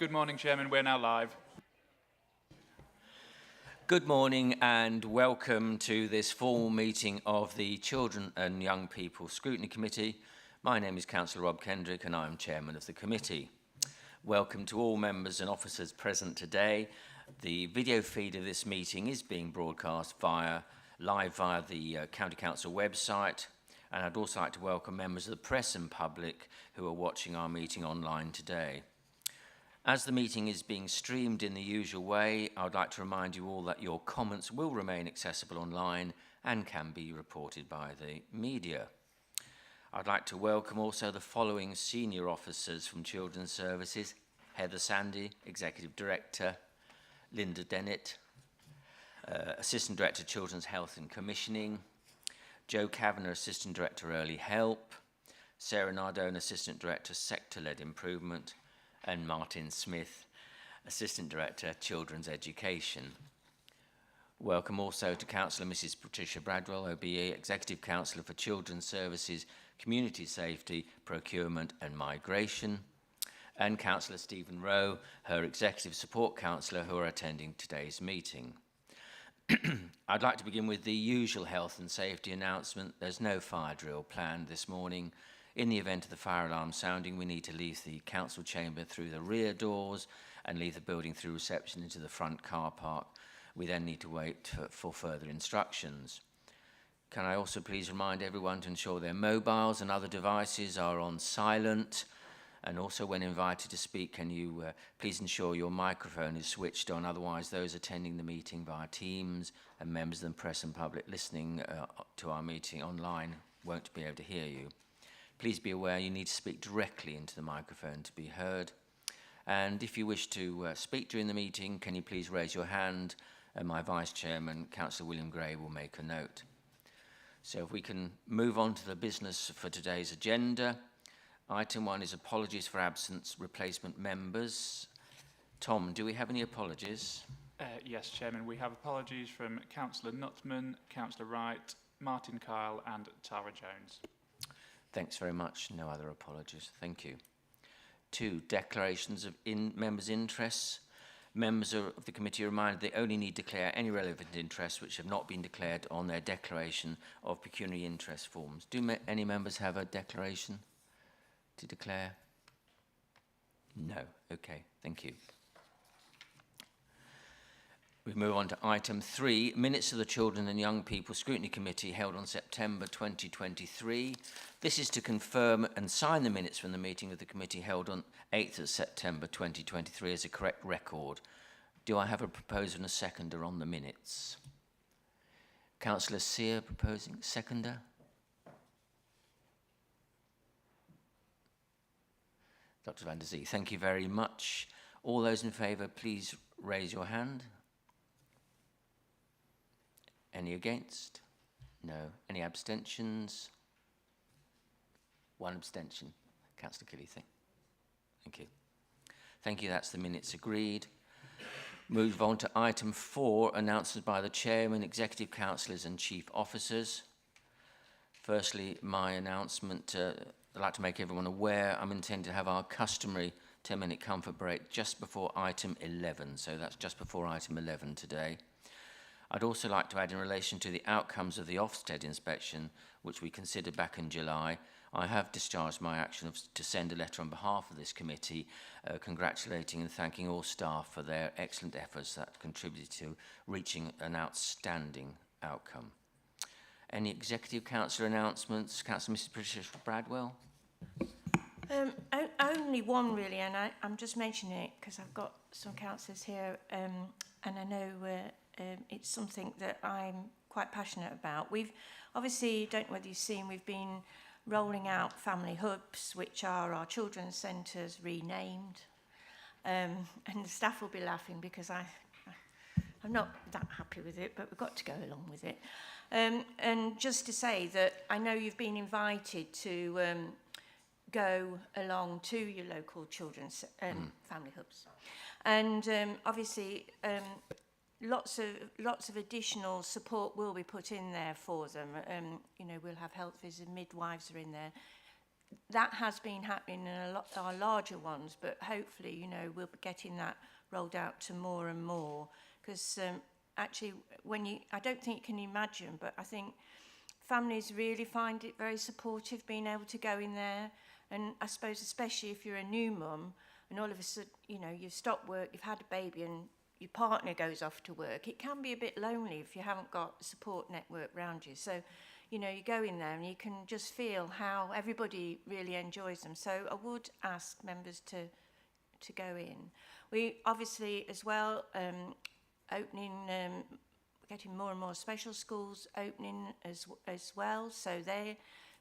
Good morning, Chairman. We're now live. Good morning and welcome to this formal meeting of the Children and Young People Scrutiny Committee. My name is Councillor Rob Kendrick and I'm Chairman of the committee. Welcome to all members and officers present today. The video feed of this meeting is being broadcast live via the County Council website, and I'd also like to welcome members of the press and public who are watching our meeting online today. As the meeting is being streamed in the usual way, I would like to remind you all that your comments will remain accessible online and can be reported by the media. I'd like to welcome also the following senior officers from Children's Services: Heather Sandy, Executive Director; Linda Dennett, Assistant Director, Children's Health and Commissioning; Joe Kavanagh, Assistant Director, Early Help; Sarah Nardone, Assistant Director, Sector-Led Improvement; and Martin Smith, Assistant Director, Children's Education. Welcome also to Councillor Mrs. Patricia Bradwell, OBE, Executive Councillor for Children's Services, Community Safety, Procurement and Migration, and Councillor Stephen Rowe, her Executive Support Councillor, who are attending today's meeting. I'd like to begin with the usual health and safety announcement. There's no fire drill planned this morning. In the event of the fire alarm sounding, we need to leave the council chamber through the rear doors and leave the building through reception into the front car park. We then need to wait for further instructions. Can I also please remind everyone to ensure their mobiles and other devices are on silent, and also when invited to speak, can you please ensure your microphone is switched on, otherwise those attending the meeting via Teams and members of the press and public listening to our meeting online won't be able to hear you. Please be aware you need to speak directly into the microphone to be heard. And if you wish to speak during the meeting, can you please raise your hand, and my Vice Chairman, Councillor William Gray, will make a note. So if we can move on to the business for today's agenda. Item 1 is apologies for absence, replacement members. Tom, do we have any apologies? Yes, Chairman. We have apologies from Councillor Nutman, Councillor Wright, Martin Kyle and Tara Jones. Thanks very much. No other apologies. Thank you. 2, declarations of members' interests. Members of the committee are reminded they only need to declare any relevant interests which have not been declared on their declaration of pecuniary interest forms. Do any members have a declaration to declare? No. Okay. Thank you. We move on to item 3, minutes of the Children and Young People Scrutiny Committee held on September 2023. This is to confirm and sign the minutes from the meeting of the committee held on 8th of September 2023 as a correct record. Do I have a proposer and a seconder on the minutes? Councillor Sear proposing, seconder? Dr. Van der Zee, thank you very much. All those in favour, please raise your hand. Any against? No. Any abstentions? 1 abstention. Councillor Kelly, thank you. Thank you, that's the minutes agreed. Move on to item 4, announcements by the Chairman, Executive Councillors and Chief Officers. Firstly, my announcement, I'd like to make everyone aware I'm intending to have our customary 10-minute comfort break just before item 11, so that's just before item 11 today. I'd also like to add, in relation to the outcomes of the Ofsted inspection, which we considered back in July, I have discharged my action to send a letter on behalf of this committee congratulating and thanking all staff for their excellent efforts that contributed to reaching an outstanding outcome. Any Executive Councillor announcements? Councillor Mrs. Patricia Bradwell? Only one really, and I'm just mentioning it because I've got some councillors here and I know it's something that I'm quite passionate about. We've obviously, don't know whether you've seen, we've been rolling out family hubs, which are our children's centres renamed. And the staff will be laughing because I'm not that happy with it, but we've got to go along with it. And just to say that I know you've been invited to go along to your local children's family hubs. And obviously, lots of additional support will be put in there for them. You know, we'll have health visitors, midwives are in there. that has been happening in a lot our larger ones, but hopefully, you know, we'll be getting that rolled out to more and more. Because actually, I don't think you can imagine, but I think families really find it very supportive being able to go in there. And I suppose especially if you're a new mum and all of a sudden, you know, you've stopped work, you've had a baby and your partner goes off to work, it can be a bit lonely if you haven't got a support network around you. So, you know, you go in there and you can just feel how everybody really enjoys them. So I would ask members to go in. We obviously as well getting more and more special schools opening as well. So they're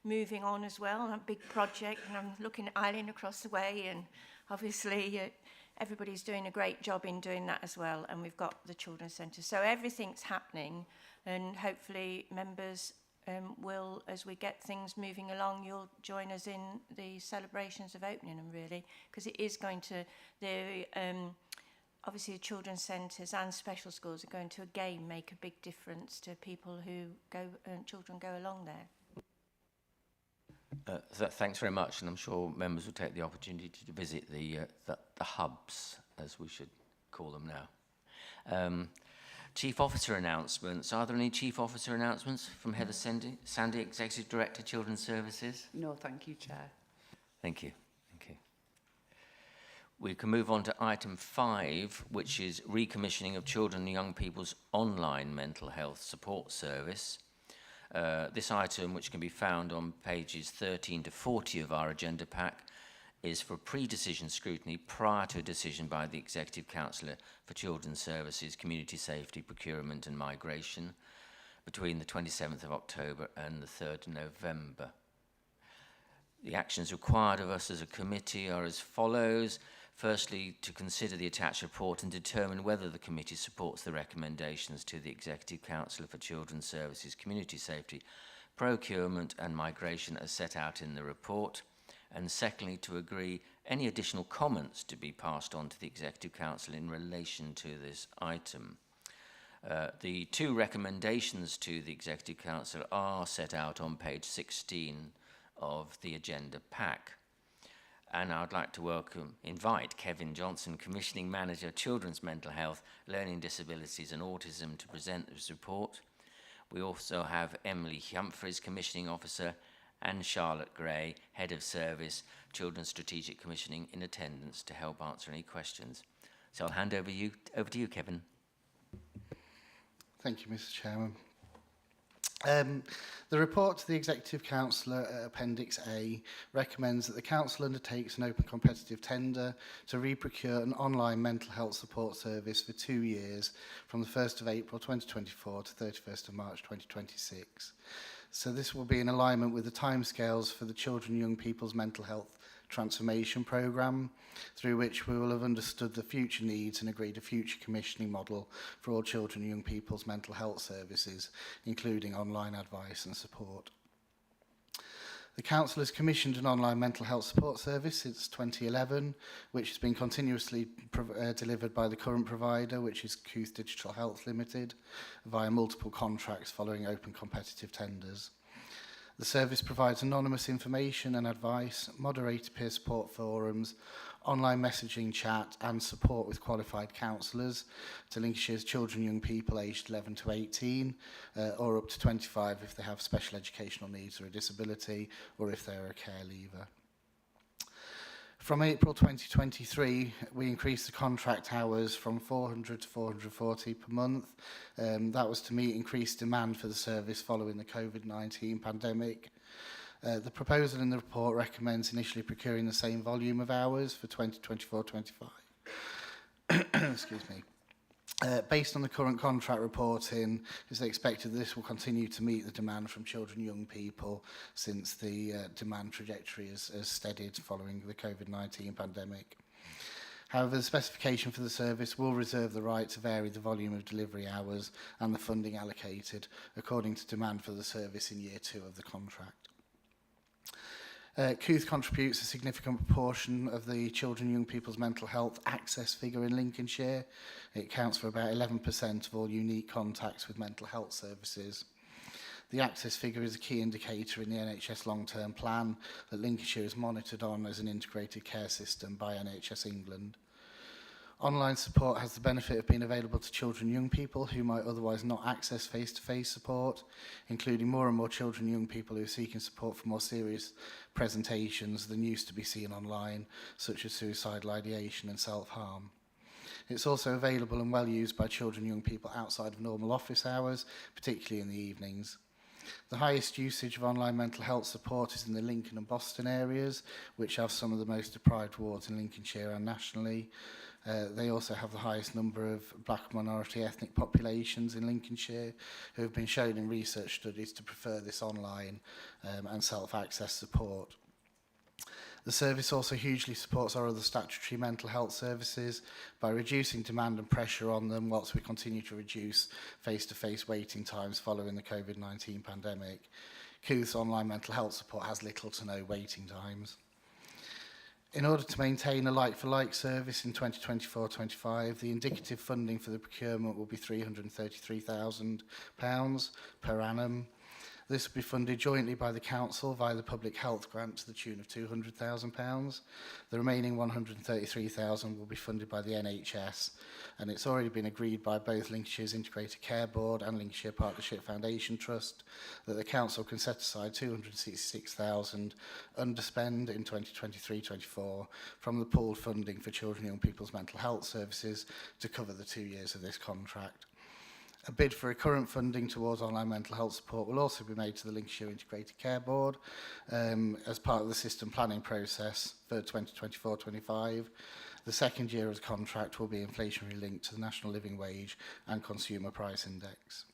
moving on as well, a big project, and I'm looking at Eileen across the way, and obviously everybody's doing a great job in doing that as well, and we've got the Children's Centre. So everything's happening, and hopefully members will, as we get things moving along, you'll join us in the celebrations of opening them, really, because it is going to, obviously the children's centres and special schools are going to again make a big difference to people who children go along there. Thanks very much, and I'm sure members will take the opportunity to visit the hubs, as we should call them now. Chief Officer announcements. Are there any Chief Officer announcements from Heather Sandy, Executive Director, Children's Services? No, thank you, Chair. Thank you. Thank you. We can move on to item 5, which is recommissioning of children and young people's online mental health support service. This item, which can be found on pages 13 to 40 of our agenda pack, is for pre-decision scrutiny prior to a decision by the Executive Councillor for Children's Services, Community Safety, Procurement and Migration between the 27th of October and the 3rd of November. The actions required of us as a committee are as follows. Firstly, to consider the attached report and determine whether the committee supports the recommendations to the Executive Councillor for Children's Services, Community Safety, Procurement and Migration as set out in the report. And secondly, to agree any additional comments to be passed on to the Executive Council in relation to this item. The 2 recommendations to the Executive Council are set out on page 16 of the agenda pack. And I'd like to invite Kevin Johnson, Commissioning Manager, Children's Mental Health, Learning Disabilities and Autism, to present this report. We also have Emily Humphreys, Commissioning Officer, and Charlotte Gray, Head of Service, Children's Strategic Commissioning, in attendance to help answer any questions. So I'll hand over to you, Kevin. Thank you, Mr. Chairman. The report to the Executive Councillor, Appendix A, recommends that the Council undertakes an open competitive tender to re-procure an online mental health support service for 2 years from the 1st of April 2024 to 31st of March 2026. So this will be in alignment with the timescales for the Children and Young People's Mental Health Transformation Programme, through which we will have understood the future needs and agreed a future commissioning model for all children and young people's mental health services, including online advice and support. The Council has commissioned an online mental health support service since 2011, which has been continuously delivered by the current provider, which is Cooth Digital Health Limited, via multiple contracts following open competitive tenders. The service provides anonymous information and advice, moderated peer support forums, online messaging chat and support with qualified counsellors to Lincolnshire's children and young people aged 11 to 18 or up to 25 if they have special educational needs or a disability, or if they're a care leaver. From April 2023, we increased the contract hours from 400 to 440 per month. That was to meet increased demand for the service following the COVID-19 pandemic. The proposal in the report recommends initially procuring the same volume of hours for 2024-25. Excuse me. Based on the current contract reporting, it's expected this will continue to meet the demand from children and young people since the demand trajectory has steadied following the COVID-19 pandemic. However, the specification for the service will reserve the right to vary the volume of delivery hours and the funding allocated according to demand for the service in year 2 of the contract. Cooth contributes a significant proportion of the children and young people's mental health access figure in Lincolnshire. It accounts for about 11% of all unique contacts with mental health services. The access figure is a key indicator in the NHS long-term plan that Lincolnshire is monitored on as an integrated care system by NHS England. Online support has the benefit of being available to children and young people who might otherwise not access face-to-face support, including more and more children and young people who are seeking support for more serious presentations than used to be seen online, such as suicidal ideation and self-harm. It's also available and well used by children and young people outside of normal office hours, particularly in the evenings. The highest usage of online mental health support is in the Lincoln and Boston areas, which have some of the most deprived wards in Lincolnshire and nationally. They also have the highest number of black minority ethnic populations in Lincolnshire who have been shown in research studies to prefer this online and self-access support. The service also hugely supports our other statutory mental health services by reducing demand and pressure on them whilst we continue to reduce face-to-face waiting times following the COVID-19 pandemic. COOTH's online mental health support has little to no waiting times. In order to maintain a like-for-like service in 2024-25, the indicative funding for the procurement will be £333,000 per annum. This will be funded jointly by the Council via the Public Health Grant to the tune of £200,000. The remaining £133,000 will be funded by the NHS, and it's already been agreed by both Lincolnshire's Integrated Care Board and Lincolnshire Partnership Foundation Trust that the Council can set aside £266,000 underspend in 2023-24 from the pooled funding for children and young people's mental health services to cover the 2 years of this contract. A bid for recurrent funding towards online mental health support will also be made to the Lincolnshire Integrated Care Board as part of the system planning process for 2024-25. The second year of the contract will be inflationary linked to the National Living Wage and Consumer Price Index.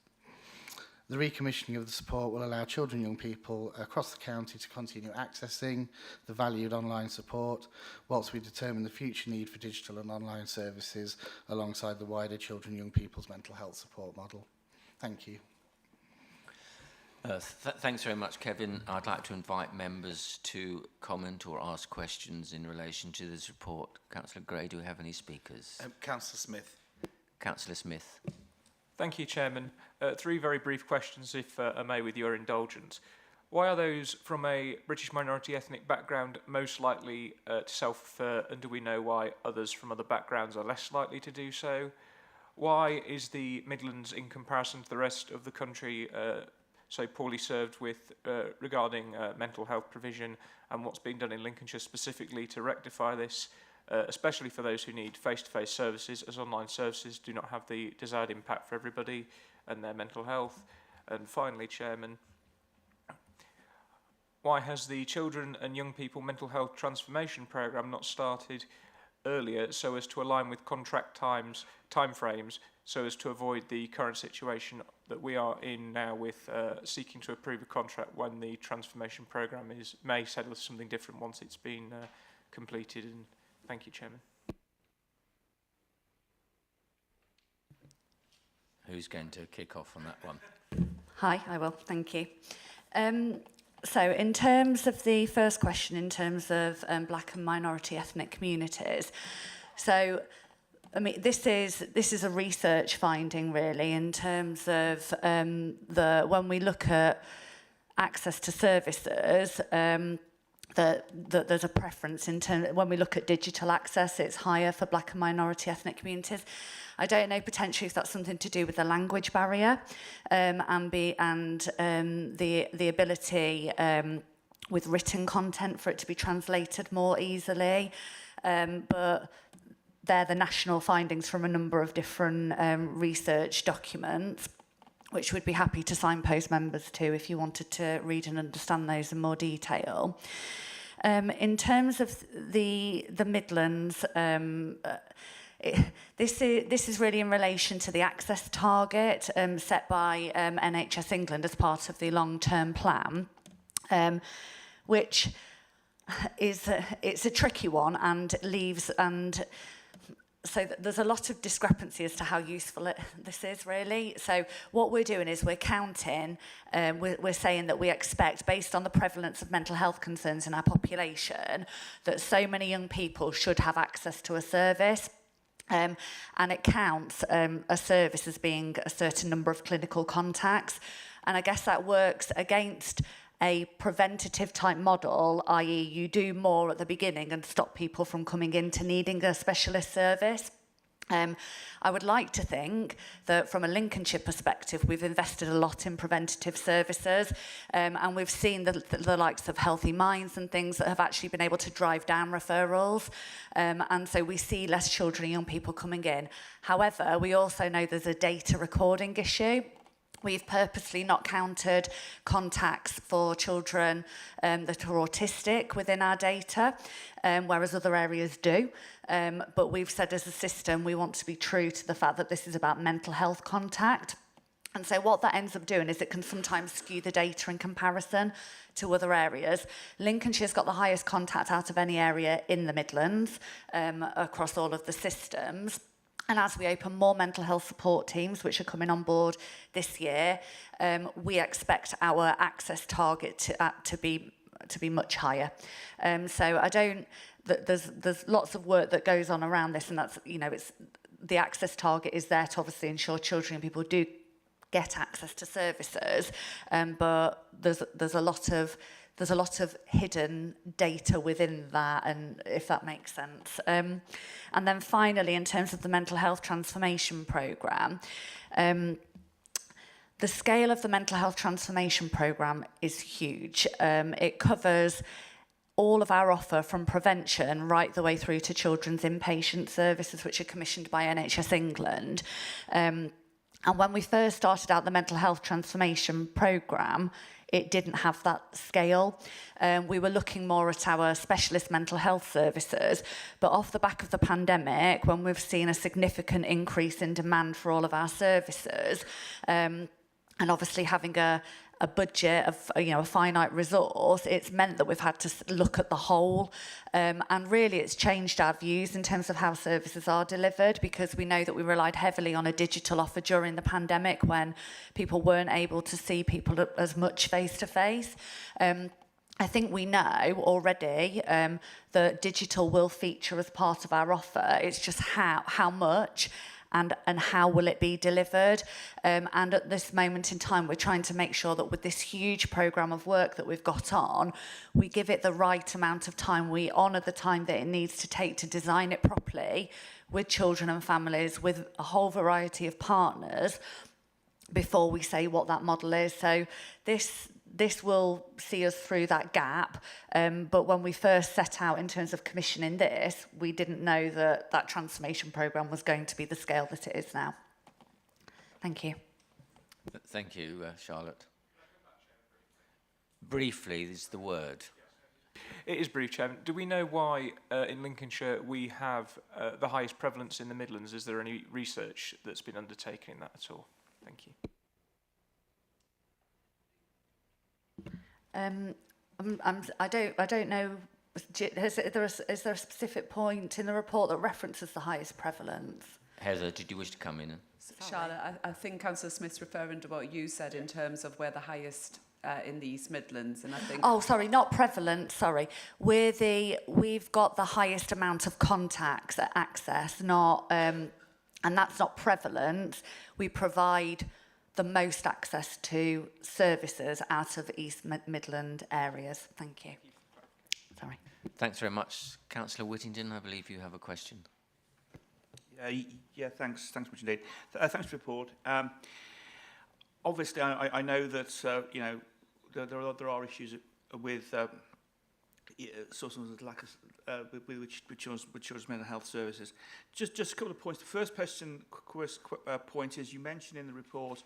The recommissioning of the support will allow children and young people across the county to continue accessing the valued online support whilst we determine the future need for digital and online services alongside the wider children and young people's mental health support model. Thank you. Thanks very much, Kevin. I'd like to invite members to comment or ask questions in relation to this report. Councillor Gray, do we have any speakers? Councillor Smith. Councillor Smith. Thank you, Chairman. 3 very brief questions, if I may, with your indulgence. Why are those from a British minority ethnic background most likely to self-refer, and do we know why others from other backgrounds are less likely to do so? Why is the Midlands, in comparison to the rest of the country, so poorly served with regarding mental health provision, and what's being done in Lincolnshire specifically to rectify this? Especially for those who need face-to-face services, as online services do not have the desired impact for everybody and their mental health. And finally, Chairman, why has the Children and Young People Mental Health Transformation Programme not started earlier so as to align with contract timeframes, so as to avoid the current situation that we are in now with seeking to approve a contract when the transformation programme may settle something different once it's been completed? And thank you, Chairman. Who's going to kick off on that one? Hi, I will. Thank you. So in terms of the first question, in terms of black and minority ethnic communities, so I mean, this is a research finding really in terms of when we look at access to services. That there's a preference in terms when we look at digital access, it's higher for black and minority ethnic communities. I don't know potentially if that's something to do with the language barrier and the ability with written content for it to be translated more easily. But they're the national findings from a number of different research documents, which we'd be happy to signpost members to if you wanted to read and understand those in more detail. In terms of the Midlands, this is really in relation to the access target set by NHS England as part of the long-term plan, which is it's a tricky one and leaves so there's a lot of discrepancy as to how useful this is really. So what we're doing is we're counting, we're saying that we expect, based on the prevalence of mental health concerns in our population, that so many young people should have access to a service. And it counts a service as being a certain number of clinical contacts. And I guess that works against a preventative type model, i.e. you do more at the beginning and stop people from coming into needing a specialist service. I would like to think that from a Lincolnshire perspective, we've invested a lot in preventative services, and we've seen the likes of Healthy Minds and things that have actually been able to drive down referrals, and so we see less children and young people coming in. However, we also know there's a data recording issue. We've purposely not counted contacts for children that are autistic within our data, whereas other areas do. But we've said as a system, we want to be true to the fact that this is about mental health contact. And so what that ends up doing is it can sometimes skew the data in comparison to other areas. Lincolnshire's got the highest contact out of any area in the Midlands across all of the systems. And as we open more mental health support teams, which are coming on board this year, we expect our access target to be much higher. So I don't. There's lots of work that goes on around this, and that's, you know, it's the access target is there to obviously ensure children and people do get access to services, but there's a lot of hidden data within that, and if that makes sense. And then finally, in terms of the mental health transformation programme, the scale of the mental health transformation programme is huge. It covers all of our offer from prevention right the way through to children's inpatient services, which are commissioned by NHS England. And when we first started out the mental health transformation programme, it didn't have that scale. We were looking more at our specialist mental health services, but off the back of the pandemic, when we've seen a significant increase in demand for all of our services, and obviously having a budget of, you know, a finite resource, it's meant that we've had to look at the whole, and really it's changed our views in terms of how services are delivered, because we know that we relied heavily on a digital offer during the pandemic when people weren't able to see people as much face to face. I think we know already that digital will feature as part of our offer. It's just how much and how will it be delivered. And at this moment in time, we're trying to make sure that with this huge programme of work that we've got on, we give it the right amount of time. We honour the time that it needs to take to design it properly with children and families, with a whole variety of partners, before we say what that model is. So this will see us through that gap, but when we first set out in terms of commissioning this, we didn't know that that transformation programme was going to be the scale that it is now. Thank you. Thank you, Charlotte. Briefly is the word. It is brief, Chairman. Do we know why in Lincolnshire we have the highest prevalence in the Midlands? Is there any research that's been undertaken in that at all? Thank you. I don't know. Is there a specific point in the report that references the highest prevalence? Heather, did you wish to come in? Charlotte, I think Councillor Smith's referring to what you said in terms of where the highest in the East Midlands, and I think. Oh, sorry, not prevalent. Sorry, we've got the highest amount of contacts at access, not and that's not prevalent. We provide the most access to services out of East Midland areas. Thank you. Sorry. Thanks very much. Councillor Whittington, I believe you have a question. Yeah, thanks much indeed. Thanks for the report. Obviously, I know that you know there are issues with sort of lack of with children's mental health services. Just a couple of points. The first point is you mentioned in the report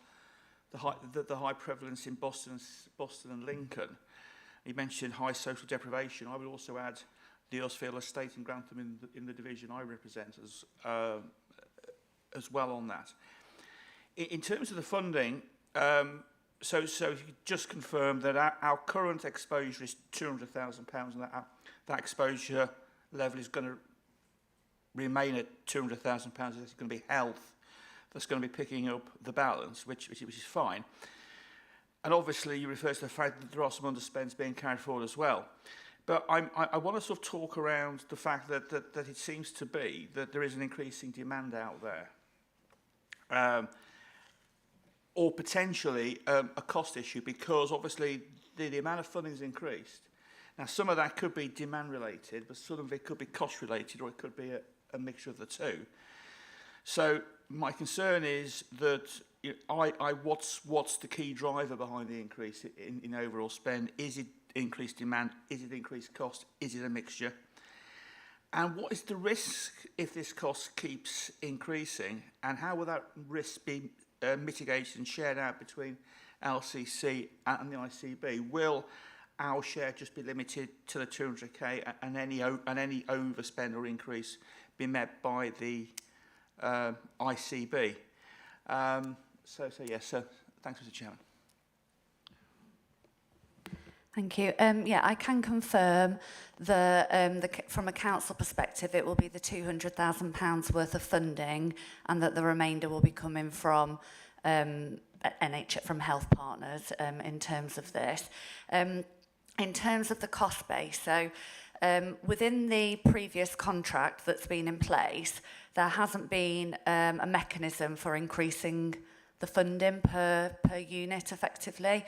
the high prevalence in Boston and Lincoln. You mentioned high social deprivation. I would also add the Earlsfield Estate in Grantham in the division I represent as well on that. In terms of the funding, so if you just confirm that our current exposure is £200,000 and that exposure level is going to remain at £200,000. It's going to be health that's going to be picking up the balance, which is fine. And obviously you refer to the fact that there are some underspends being carried forward as well. But I want to sort of talk around the fact that it seems to be that there is an increasing demand out there. or potentially a cost issue, because obviously the amount of funding has increased. Now, some of that could be demand related, but some of it could be cost related, or it could be a mixture of the two. So my concern is that what's the key driver behind the increase in overall spend? Is it increased demand? Is it increased cost? Is it a mixture? And what is the risk if this cost keeps increasing? And how will that risk be mitigated and shared out between LCC and the ICB? Will our share just be limited to the 200k, and any overspend or increase be met by the ICB? So thanks, Mr. Chairman. Thank you. Yeah, I can confirm from a council perspective, it will be the £200,000 worth of funding, and that the remainder will be coming from from health partners in terms of this. In terms of the cost base, so within the previous contract that's been in place, there hasn't been a mechanism for increasing the funding per unit effectively.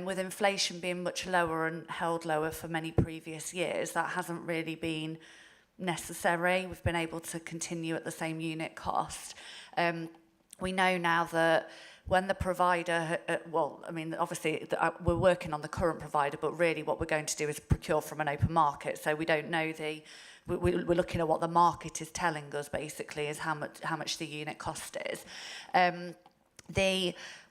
With inflation being much lower and held lower for many previous years, that hasn't really been necessary. We've been able to continue at the same unit cost. We know now that when the provider, obviously we're working on the current provider, but really what we're going to do is procure from an open market. So we don't know we're looking at what the market is telling us basically is how much the unit cost is.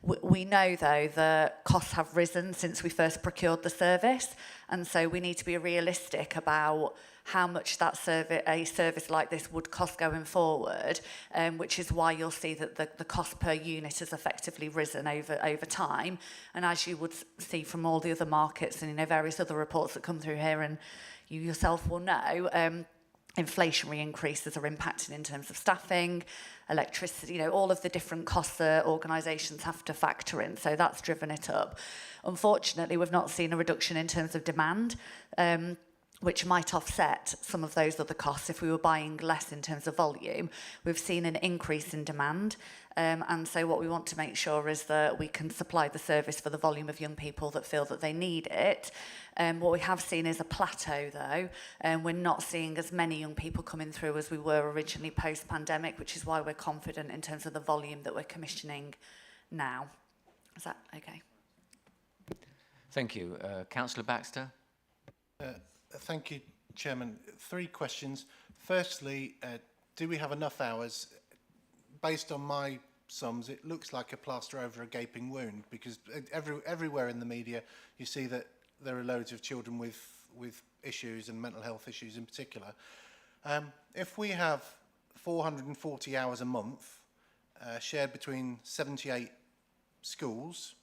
We know though the costs have risen since we first procured the service, and so we need to be realistic about how much a service like this would cost going forward, which is why you'll see that the cost per unit has effectively risen over time. And as you would see from all the other markets and various other reports that come through here, and you yourself will know, inflationary increases are impacting in terms of staffing, electricity, all of the different costs that organisations have to factor in. So that's driven it up. Unfortunately, we've not seen a reduction in terms of demand, which might offset some of those other costs if we were buying less in terms of volume. We've seen an increase in demand, and so what we want to make sure is that we can supply the service for the volume of young people that feel that they need it. What we have seen is a plateau though, and we're not seeing as many young people coming through as we were originally post-pandemic, which is why we're confident in terms of the volume that we're commissioning now. Is that okay? Thank you. Councillor Baxter? Thank you, Chairman. 3 questions. Firstly, do we have enough hours? Based on my sums, it looks like a plaster over a gaping wound, because everywhere in the media you see that there are loads of children with issues, and mental health issues in particular. If we have 440 hours a month shared between 78 schools,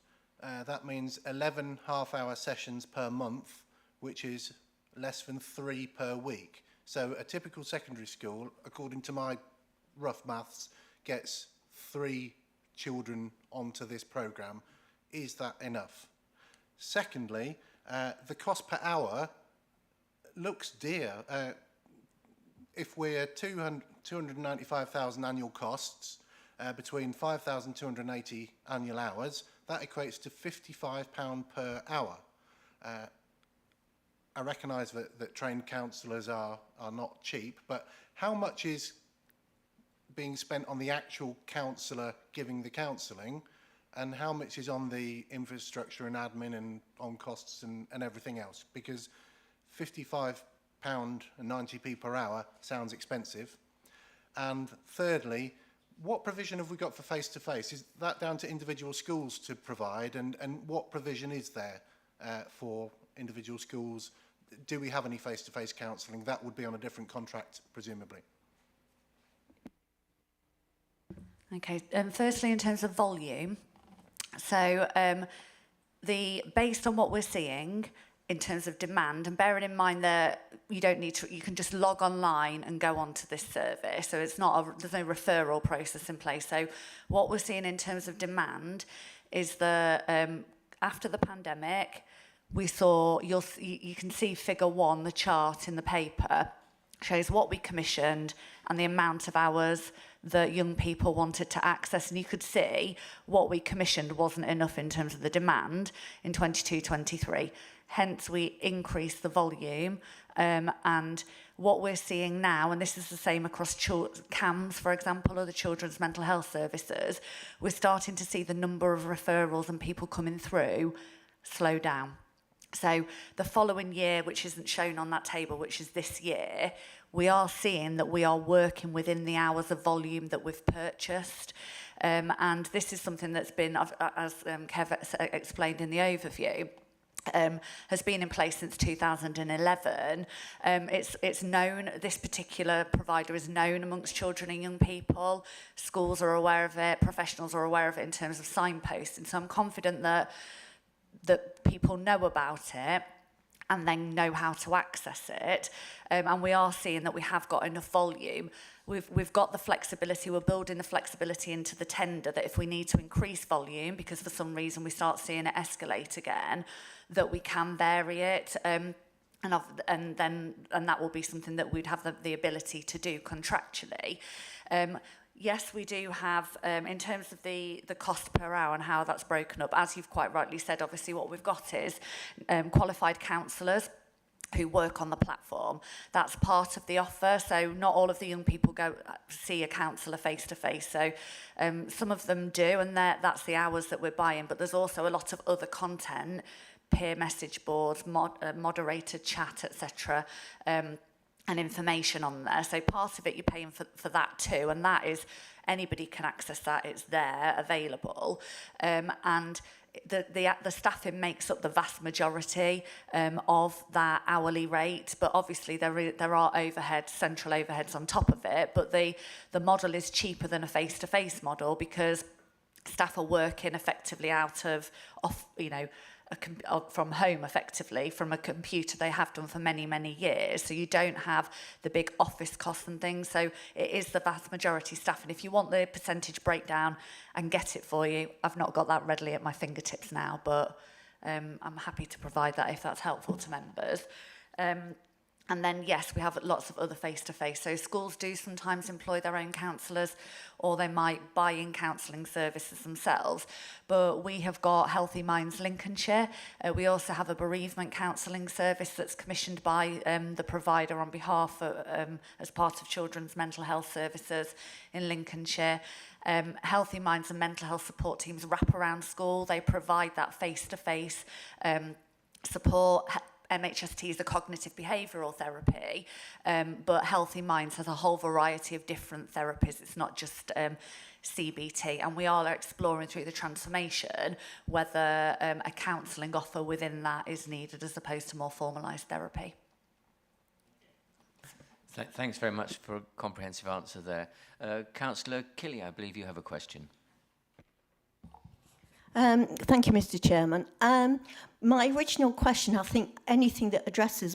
that means 11 half-hour sessions per month, which is less than 3 per week. So a typical secondary school, according to my rough maths, gets 3 children onto this programme. Is that enough? Secondly, the cost per hour looks dear. If we're 295,000 annual costs between 5,280 annual hours, that equates to £55 per hour. I recognise that trained counsellors are not cheap, but how much is being spent on the actual counsellor giving the counselling, and how much is on the infrastructure and admin and on costs and everything else? Because £55.90 per hour sounds expensive. And thirdly, what provision have we got for face-to-face? Is that down to individual schools to provide? And what provision is there for individual schools? Do we have any face-to-face counselling? That would be on a different contract, presumably. Okay, firstly, in terms of volume, so based on what we're seeing in terms of demand, and bearing in mind that you can just log online and go on to this service, so there's no referral process in place. So what we're seeing in terms of demand is that after the pandemic, we saw, you can see figure 1, the chart in the paper, shows what we commissioned and the amount of hours that young people wanted to access. And you could see what we commissioned wasn't enough in terms of the demand in 22-23. Hence, we increased the volume. And what we're seeing now, and this is the same across CAMS, for example, or the Children's Mental Health Services, we're starting to see the number of referrals and people coming through slow down. So the following year, which isn't shown on that table, which is this year, we are seeing that we are working within the hours of volume that we've purchased. And this is something that's been, as Kev explained in the overview, has been in place since 2011. It's known, this particular provider is known amongst children and young people. Schools are aware of it, professionals are aware of it in terms of signposting. So I'm confident that people know about it and then know how to access it. And we are seeing that we have got enough volume. We've got the flexibility, we're building the flexibility into the tender that if we need to increase volume, because for some reason we start seeing it escalate again, that we can vary it. And that will be something that we'd have the ability to do contractually. Yes, we do have, in terms of the cost per hour and how that's broken up, as you've quite rightly said, obviously what we've got is qualified counsellors who work on the platform. That's part of the offer, so not all of the young people go see a counsellor face-to-face. So some of them do, and that's the hours that we're buying, but there's also a lot of other content, peer message boards, moderated chat, etc., and information on there. So part of it you're paying for that too, and that is, anybody can access that, it's there, available. And the staffing makes up the vast majority of that hourly rate, but obviously there are overheads, central overheads on top of it, but the model is cheaper than a face-to-face model because staff are working effectively out of from home, effectively from a computer. They have done for many years, so you don't have the big office costs and things. So it is the vast majority staff, and if you want the percentage breakdown and get it for you, I've not got that readily at my fingertips now, but I'm happy to provide that if that's helpful to members. And then, yes, we have lots of other face-to-face. So schools do sometimes employ their own counsellors, or they might buy in counselling services themselves. But we have got Healthy Minds Lincolnshire. We also have a bereavement counselling service that's commissioned by the provider on behalf of, as part of Children's Mental Health Services in Lincolnshire. Healthy Minds and mental health support teams wrap around school. They provide that face-to-face support. MHST is a cognitive behavioural therapy, but Healthy Minds has a whole variety of different therapies. It's not just CBT, and we are exploring through the transformation whether a counselling offer within that is needed as opposed to more formalised therapy. Thanks very much for a comprehensive answer there. Councillor Killy, I believe you have a question. Thank you, Mr. Chairman. My original question, I think anything that addresses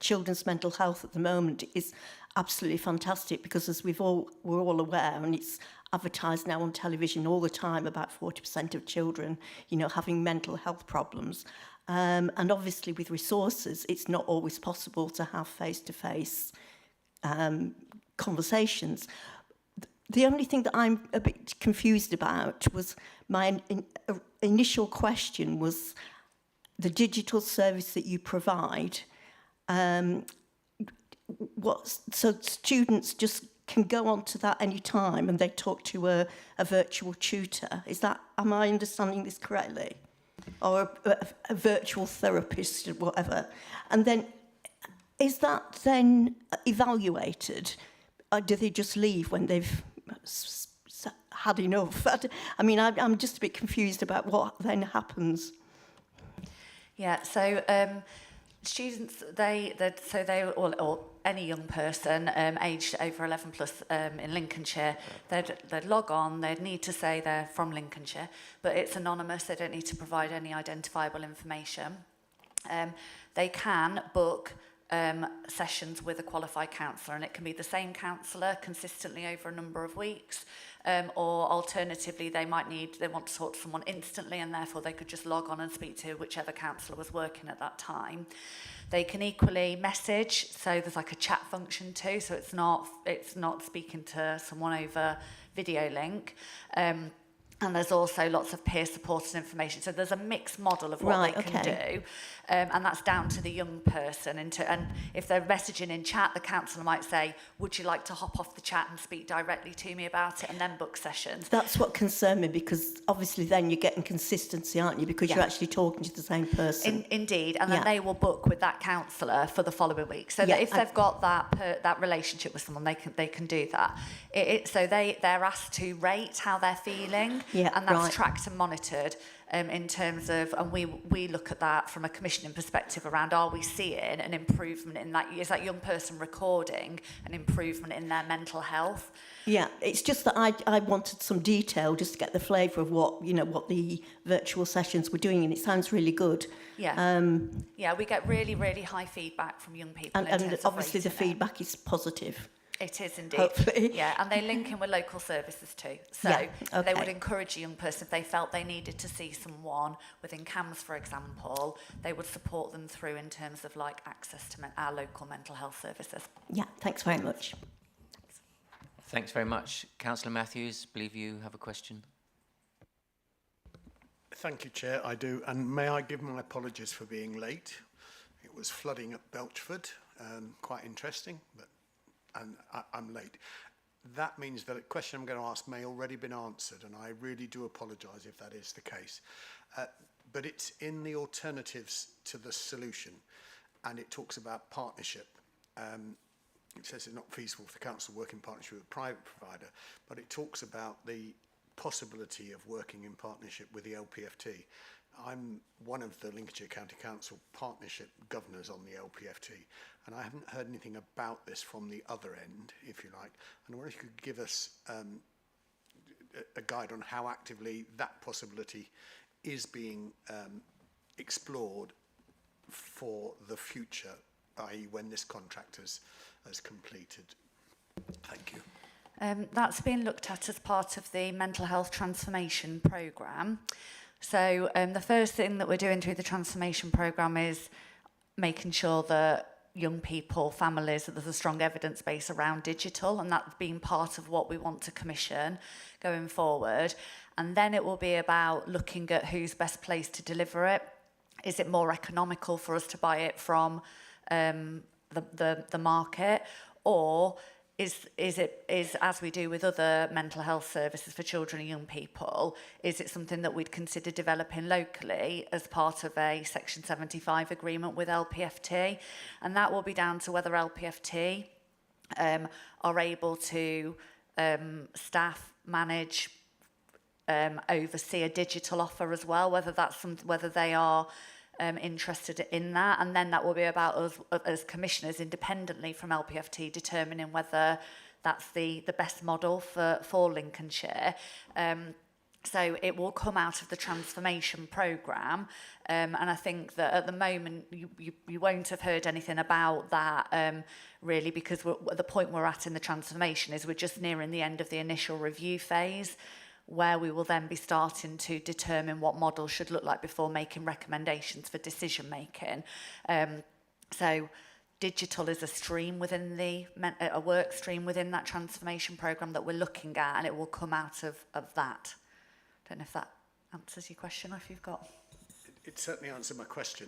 children's mental health at the moment is absolutely fantastic, because as we're all aware, and it's advertised now on television all the time, about 40% of children, having mental health problems. And obviously with resources, it's not always possible to have face-to-face conversations. The only thing that I'm a bit confused about was my initial question was the digital service that you provide. So students just can go onto that any time and they talk to a virtual tutor. Am I understanding this correctly? Or a virtual therapist or whatever. And then is that then evaluated? Or do they just leave when they've had enough? I mean, I'm just a bit confused about what then happens. Yeah, so students, or any young person aged over 11 plus in Lincolnshire, they'd log on, they'd need to say they're from Lincolnshire, but it's anonymous, they don't need to provide any identifiable information. They can book sessions with a qualified counsellor, and it can be the same counsellor consistently over a number of weeks, or alternatively they want to talk to someone instantly, and therefore they could just log on and speak to whichever counsellor was working at that time. They can equally message, so there's like a chat function too, so it's not speaking to someone over video link. And there's also lots of peer supported information. So there's a mixed model of what they can do. And that's down to the young person. And if they're messaging in chat, the counsellor might say, would you like to hop off the chat and speak directly to me about it, and then book sessions? That's what concerned me, because obviously then you're getting consistency, aren't you? Because you're actually talking to the same person. Indeed. And then they will book with that counsellor for the following week. So that if they've got that relationship with someone, they can do that. So they're asked to rate how they're feeling. And that's tracked and monitored in terms of, and we look at that from a commissioning perspective around, are we seeing an improvement in that? Is that young person recording an improvement in their mental health? Yeah, it's just that I wanted some detail just to get the flavour of what the virtual sessions were doing, and it sounds really good. Yeah, we get really, really high feedback from young people. And obviously the feedback is positive. It is indeed. Hopefully. Yeah, and they link in with local services too. So they would encourage a young person, if they felt they needed to see someone within CAMS, for example, they would support them through in terms of like access to our local mental health services. Yeah, thanks very much. Thanks very much. Councillor Matthews, I believe you have a question. Thank you, Chair. I do. And may I give my apologies for being late? It was flooding at Belchford. Quite interesting, but I'm late. That means that a question I'm going to ask may already been answered, and I really do apologise if that is the case. But it's in the alternatives to the solution, and it talks about partnership. It says it's not feasible for the council to work in partnership with a private provider, but it talks about the possibility of working in partnership with the LPFT. I'm one of the Lincolnshire County Council partnership governors on the LPFT, and I haven't heard anything about this from the other end, if you like. And I wonder if you could give us a guide on how actively that possibility is being explored for the future, i.e. when this contract has completed. Thank you. That's been looked at as part of the mental health transformation programme. So the first thing that we're doing through the transformation programme is making sure that young people, families, that there's a strong evidence base around digital, and that's being part of what we want to commission going forward. And then it will be about looking at who's best placed to deliver it. Is it more economical for us to buy it from the market, or is as we do with other mental health services for children and young people, is it something that we'd consider developing locally as part of a Section 75 agreement with LPFT? And that will be down to whether LPFT are able to staff, manage, oversee a digital offer as well, whether they are interested in that, and then that will be about us as commissioners independently from LPFT determining whether that's the best model for Lincolnshire. So it will come out of the transformation programme, and I think that at the moment you won't have heard anything about that really, because the point we're at in the transformation is we're just nearing the end of the initial review phase, where we will then be starting to determine what models should look like before making recommendations for decision making. So digital is a stream within a work stream within that transformation programme that we're looking at, and it will come out of that. Don't know if that answers your question, or if you've got... It certainly answered my question.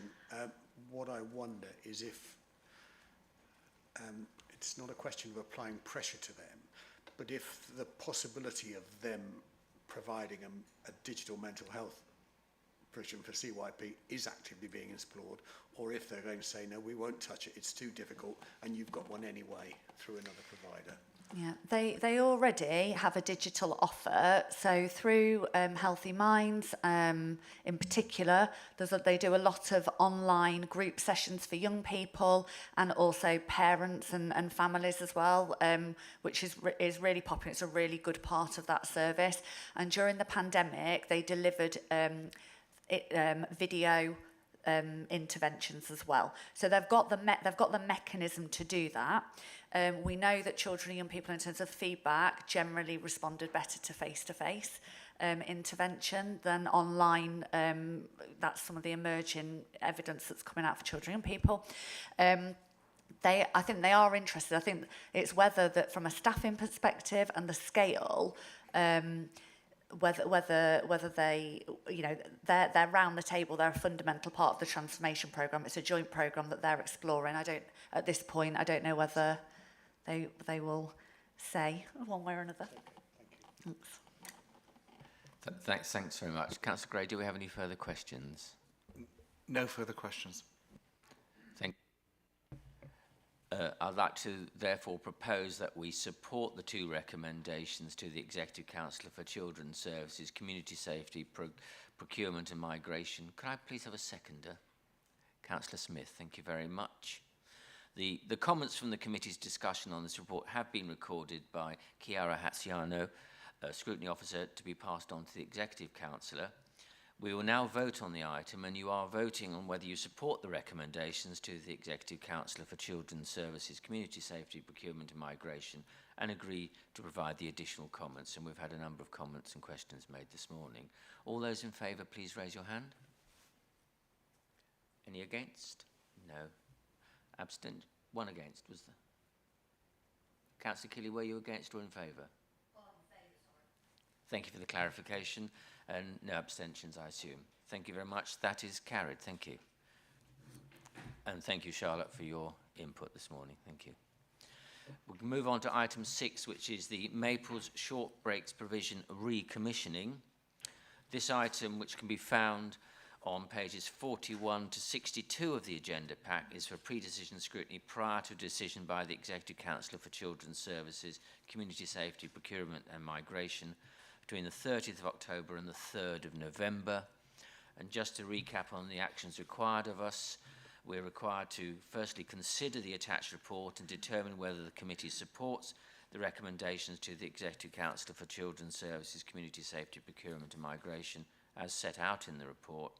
What I wonder is if it's not a question of applying pressure to them, but if the possibility of them providing a digital mental health provision for CYP is actively being explored, or if they're going to say, no, we won't touch it, it's too difficult, and you've got one anyway through another provider. Yeah, they already have a digital offer. So through Healthy Minds, in particular, they do a lot of online group sessions for young people and also parents and families as well, which is really popular. It's a really good part of that service. And during the pandemic, they delivered video interventions as well. So they've got the mechanism to do that. We know that children and young people, in terms of feedback, generally responded better to face-to-face intervention than online. That's some of the emerging evidence that's coming out for children and young people. I think they are interested. I think it's whether that from a staffing perspective and the scale, whether they, you know, they're round the table. They're a fundamental part of the transformation programme. It's a joint programme that they're exploring. At this point, I don't know whether they will say one way or another. Thanks. Thanks very much. Councillor Gray, do we have any further questions? No further questions. Thank you. I'd like to therefore propose that we support the two recommendations to the Executive Council for Children's Services, Community Safety, Procurement and Migration. Could I please have a seconder? Councillor Smith, thank you very much. The comments from the committee's discussion on this report have been recorded by Chiara Hatziano, a scrutiny officer, to be passed on to the Executive Councillor. We will now vote on the item, and you are voting on whether you support the recommendations to the Executive Councillor for Children's Services, Community Safety, Procurement and Migration, and agree to provide the additional comments. And we've had a number of comments and questions made this morning. All those in favour, please raise your hand. Any against? No. Abstain? One against, was there? Councillor Kelly, were you against or in favour? Thank you for the clarification, and no abstentions, I assume. Thank you very much. That is carried. Thank you. And thank you, Charlotte, for your input this morning. Thank you. We can move on to item 6, which is the Maples Short Breaks Provision Recommissioning. This item, which can be found on pages 41 to 62 of the agenda pack, is for pre-decision scrutiny prior to a decision by the Executive Councillor for Children's Services, Community Safety, Procurement and Migration, between the 30th of October and the 3rd of November. And just to recap on the actions required of us, we're required to firstly consider the attached report and determine whether the committee supports the recommendations to the Executive Councillor for Children's Services, Community Safety, Procurement and Migration as set out in the report.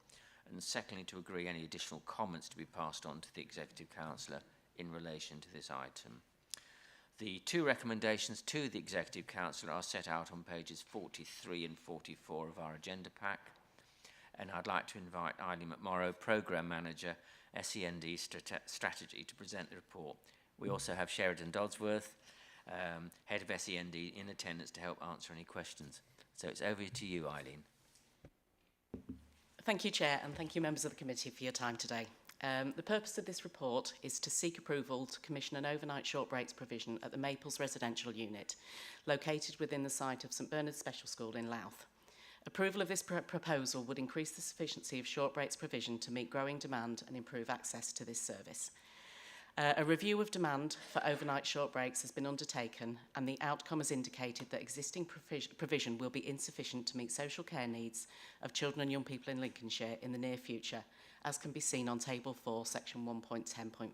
And secondly, to agree any additional comments to be passed on to the Executive Councillor in relation to this item. The two recommendations to the Executive Councillor are set out on pages 43 and 44 of our agenda pack. And I'd like to invite Eileen McMorrow, Programme Manager, SEND Strategy, to present the report. We also have Sheridan Dodsworth, Head of SEND, in attendance to help answer any questions. So it's over to you, Eileen. Thank you, Chair, and thank you, members of the committee, for your time today. The purpose of this report is to seek approval to commission an overnight short breaks provision at the Maples residential unit, located within the site of St Bernard's Special School in Louth. Approval of this proposal would increase the sufficiency of short breaks provision to meet growing demand and improve access to this service. A review of demand for overnight short breaks has been undertaken, and the outcome has indicated that existing provision will be insufficient to meet social care needs of children and young people in Lincolnshire in the near future, as can be seen on Table 4, Section 1.10.5.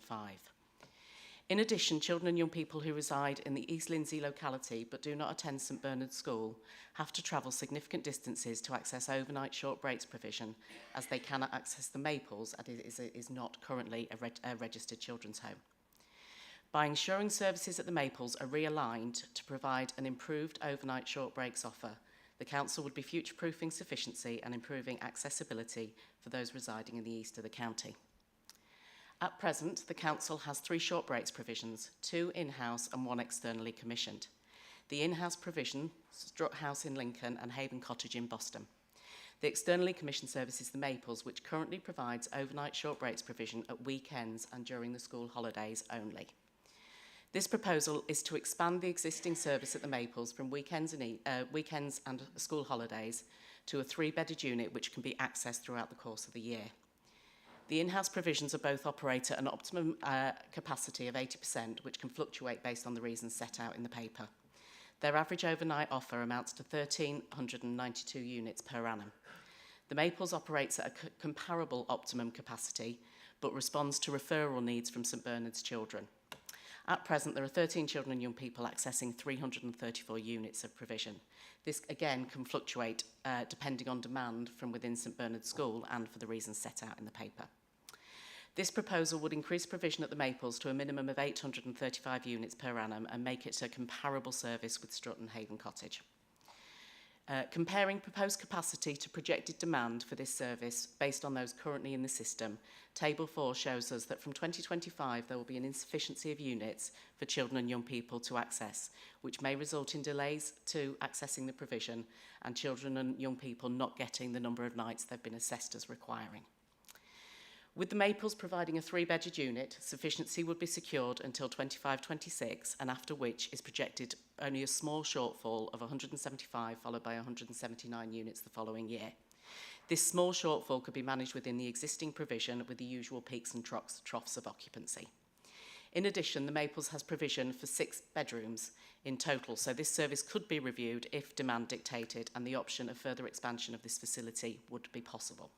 In addition, children and young people who reside in the East Lindsey locality but do not attend St Bernard's School have to travel significant distances to access overnight short breaks provision, as they cannot access the Maples, as it is not currently a registered children's home. By ensuring services at the Maples are realigned to provide an improved overnight short breaks offer, the Council would be future-proofing sufficiency and improving accessibility for those residing in the east of the county. At present, the Council has 3 short breaks provisions, 2 in-house and 1 externally commissioned. The in-house provision, Strutt House in Lincoln and Haven Cottage in Boston. The externally commissioned service is the Maples, which currently provides overnight short breaks provision at weekends and during the school holidays only. This proposal is to expand the existing service at the Maples from weekends and school holidays to a 3-bedded unit which can be accessed throughout the course of the year. The in-house provisions of both operate at an optimum capacity of 80%, which can fluctuate based on the reasons set out in the paper. Their average overnight offer amounts to 1,392 units per annum. The Maples operates at a comparable optimum capacity, but responds to referral needs from St Bernard's children. At present, there are 13 children and young people accessing 334 units of provision. This, again, can fluctuate depending on demand from within St Bernard's School and for the reasons set out in the paper. This proposal would increase provision at the Maples to a minimum of 835 units per annum and make it a comparable service with Strut and Haven Cottage. Comparing proposed capacity to projected demand for this service based on those currently in the system, Table 4 shows us that from 2025 there will be an insufficiency of units for children and young people to access, which may result in delays to accessing the provision and children and young people not getting the number of nights they've been assessed as requiring. With the Maples providing a 3-bedded unit, sufficiency would be secured until 25-26, and after which is projected only a small shortfall of 175 followed by 179 units the following year. This small shortfall could be managed within the existing provision with the usual peaks and troughs of occupancy. In addition, the Maples has provision for 6 bedrooms in total, so this service could be reviewed if demand dictated, and the option of further expansion of this facility would be possible.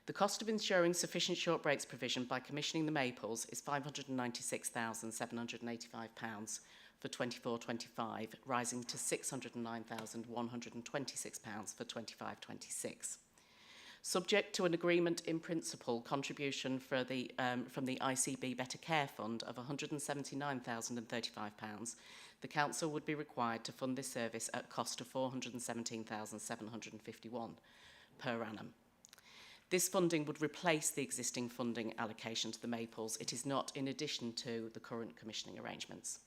The cost of ensuring sufficient short breaks provision by commissioning the Maples is £596,785 for 24-25, rising to £609,126 for 25-26. Subject to an agreement in principle contribution for the, from the ICB Better Care Fund of £179,035, the Council would be required to fund this service at a cost of £417,751 per annum. This funding would replace the existing funding allocation to the Maples. It is not in addition to the current commissioning arrangements.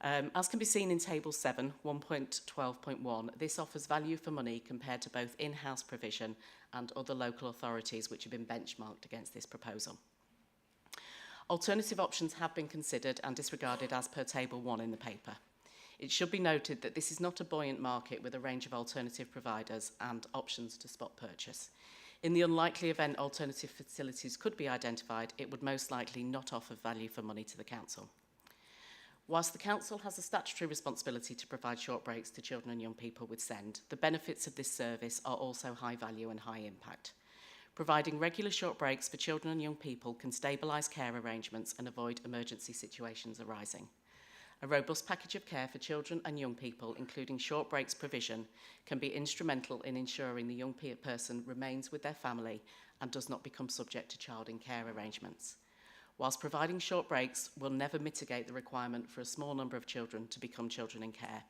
As can be seen in Table 7, 1.12.1, this offers value for money compared to both in-house provision and other local authorities which have been benchmarked against this proposal. Alternative options have been considered and disregarded as per Table 1 in the paper. It should be noted that this is not a buoyant market with a range of alternative providers and options to spot purchase. In the unlikely event alternative facilities could be identified, it would most likely not offer value for money to the Council. Whilst the Council has a statutory responsibility to provide short breaks to children and young people with SEND, the benefits of this service are also high value and high impact. Providing regular short breaks for children and young people can stabilise care arrangements and avoid emergency situations arising. A robust package of care for children and young people, including short breaks provision, can be instrumental in ensuring the young person remains with their family and does not become subject to child in care arrangements. Whilst providing short breaks will never mitigate the requirement for a small number of children to become children in care,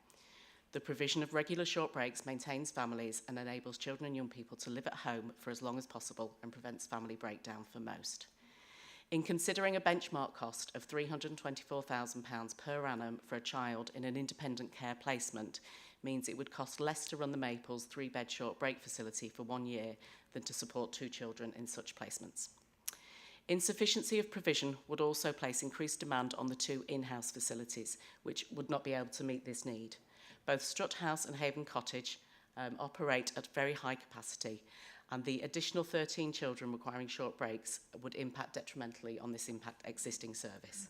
the provision of regular short breaks maintains families and enables children and young people to live at home for as long as possible and prevents family breakdown for most. In considering a benchmark cost of £324,000 per annum for a child in an independent care placement means it would cost less to run the Maples 3-bed short break facility for 1 year than to support 2 children in such placements. Insufficiency of provision would also place increased demand on the 2 in-house facilities, which would not be able to meet this need. Both Strut House and Haven Cottage operate at very high capacity, and the additional 13 children requiring short breaks would impact detrimentally on this existing service.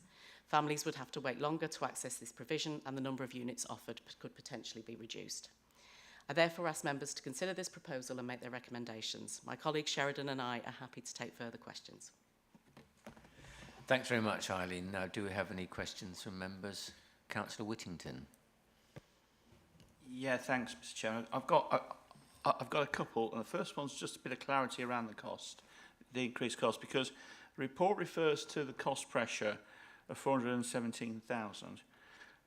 Families would have to wait longer to access this provision, and the number of units offered could potentially be reduced. I therefore ask members to consider this proposal and make their recommendations. My colleague Sheridan and I are happy to take further questions. Thanks very much, Eileen. Now, do we have any questions from members? Councillor Whittington. Yeah, thanks, Mr. Chairman. I've got a couple, and the first one's just a bit of clarity around the cost, the increased cost, because the report refers to the cost pressure of 417,000,